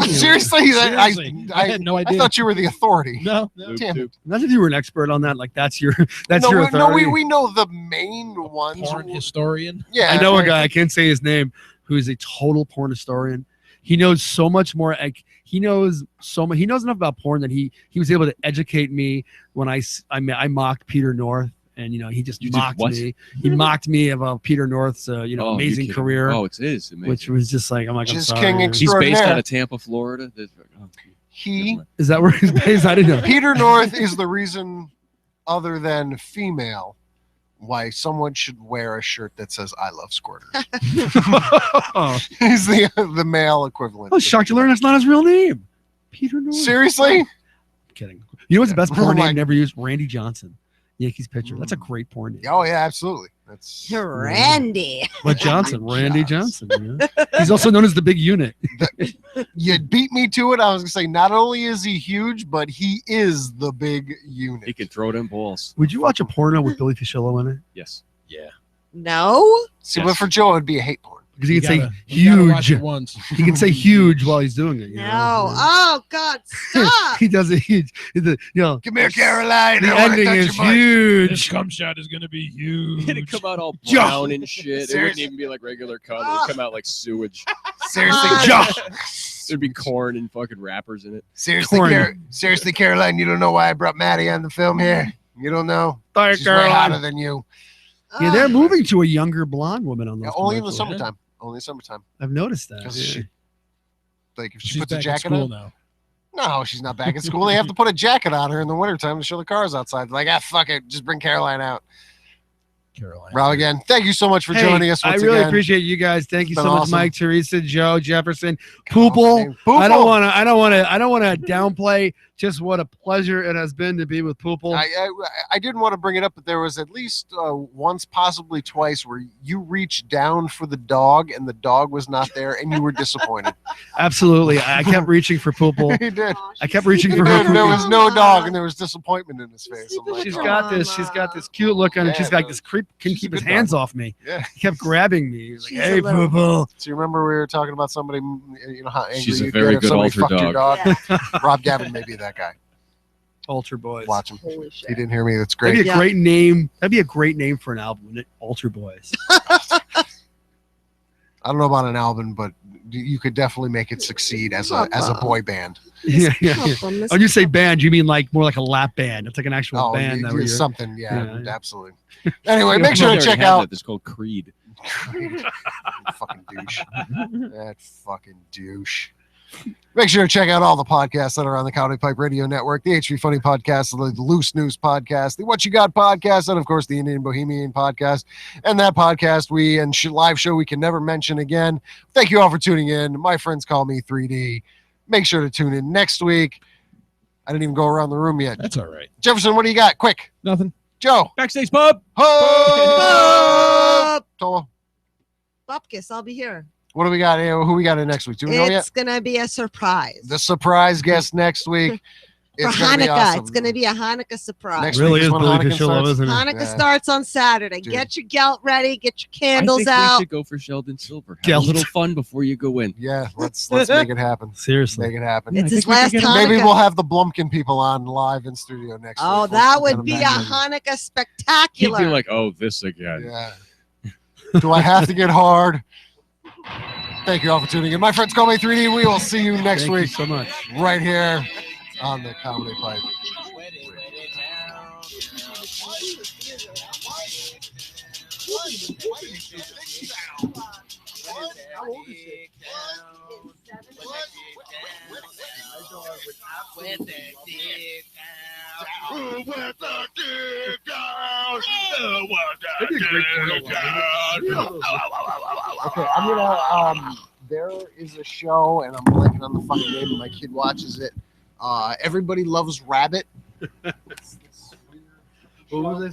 Seriously, Seriously, I had no I idea. thought you were the authority. No. Damn it. LubeTube. Not if you were an expert on that. Like that's your your No, authority. we know the main ones. Porn historian. Yeah, I know a right. guy. I can't say his name. Who is a total porn historian. He knows so much more. Like he knows so much. He knows enough about porn that he was able to educate me when I mocked Peter North. And he just You did mocked what? me. He mocked me about Peter North's Oh, you amazing kidding. career, Oh, it is amazing. which was just like I'm like I'm Just sorry. king He's based out extraordinaire. of Tampa, Florida. He Is that where he's based? I didn't know. Peter North is the reason, other than female, why someone should wear a shirt that says "I love squirters." Oh, He's the male equivalent. I was shocked to learn that's not his real name. Peter North. Seriously? I'm kidding. You know what's the best Oh porn my- name never used? Randy Johnson. Yankees pitcher. That's a great porn name. Oh yeah, absolutely. That's Randy. What Johnson? Randy Johnson. Yeah. He's also known as the big unit. You beat me to it. I was gonna say not only is he huge, but he is the big unit. He can throw them balls. Would you watch a porno with Billy Fischello in it? Yes. Yeah. No. See, but for Joe, it'd be a hate porn. Because he can say You gotta watch huge. it once. He can say huge while he's doing it. You No. know? Oh God, stop. He does it huge. You know, Come here, Caroline. the I wanna ending touch is your butt. huge. This cum shot is gonna be huge. It'd come out all Joe. brown and shit. It wouldn't Seriously. even be like regular cum. It'd come out like sewage. Seriously, Joe. There'd be corn and fucking wrappers in it. Seriously, Corn. seriously, Caroline. You don't know why I brought Maddie on the film here. You don't know. Sorry, She's way hotter than you. Yeah, they're moving to a younger blonde woman on Yeah, those. only in the commercials. summertime. Only in summertime. I've noticed that. Because she, like, if she She's puts a back at jacket school on. now. No, she's not back at school. They have to put a jacket on her in the wintertime to show the cars outside. Like, fuck it. Just bring Caroline out. Caroline. Rob, again, thank you so much for Hey, joining us I once really again. appreciate you guys. Thank you It's so been much, awesome. Mike, Teresa, Joe, Jefferson, Come on, Poople. man. Poople. I don't want to downplay just what a pleasure it has been to be with Poople. I didn't want to bring it up, but there was at least once, possibly twice, where you reached down for the dog and the dog was not there, and you were disappointed. Absolutely, I kept reaching for Poople. He did. I kept reaching He for did. her. There was no dog, and there was disappointment in his face. I'm like, She's oh. got this. She's got this cute look on her. Yeah, She's got no, this creep. Can she's keep a his good hands off me. Yeah. He kept grabbing me. He was like, She's "Hey, a little- Poople." So you remember we were talking about somebody, you know, how angry She's a you'd very get if good somebody altar fucked your dog. dog? Rob Gavin may be that guy. Altar Boys. Watch him. Holy shit. He didn't hear me. That's That'd great. be a great name. That'd be a great name for an album, wouldn't it? Altar Boys. I don't know about an album, but you could definitely make it succeed as a boy band. yeah. Couple, Oh, you say band, you mean like more like a lap band? It's like an actual Oh, band. that where you're- something. Yeah, Yeah. absolutely. Anyway, make sure to They check already have out. that. It's called Creed. Fucking douche. That fucking douche. Make sure to check out all the podcasts that are on the Comedypipe Radio Network, the HV Funny Podcast, the Loose News Podcast, the What You Got Podcast, and of course the Indian Bohemian Podcast. And that podcast live show we can never mention again. Thank you all for tuning in. My friends call me 3D. Make sure to tune in next week. I didn't even go around the room yet. That's all right. Jefferson, what do you got? Quick. Nothing. Joe. Backstage pub. Ho! Tomo. Bupkis, I'll be here. What do we got here? Who we got in next week? Do we know yet? It's gonna be a surprise. The surprise guest next week. For It's gonna be Hanukkah. awesome. It's gonna be a Hanukkah surprise. Next really week is is when Billy Hanukkah Fischello, starts. isn't it? Hanukkah Yeah. starts on Saturday. Dude. Get your gelt ready. Get your I candles think we out. should go for Sheldon Silver. Have Gelt. a little fun before you go in. Yeah, let's make it happen. Seriously. Make it happen. It's I his think we could last get him- Hanukkah. Maybe we'll have the Blumkin people on live in studio next Oh, week. that We'll would be a imagine. Hanukkah He'd spectacular. be like, "Oh, this again." Yeah. Do I have to get hard? Thank you all for tuning in. My friends, call me 3D. We will see you next Thank you week so much. right here on the Comedy Pipe. Okay, I'm gonna there is a show and I'm blanking on the fucking name and my kid watches it. Everybody Loves Rabbit. What was it?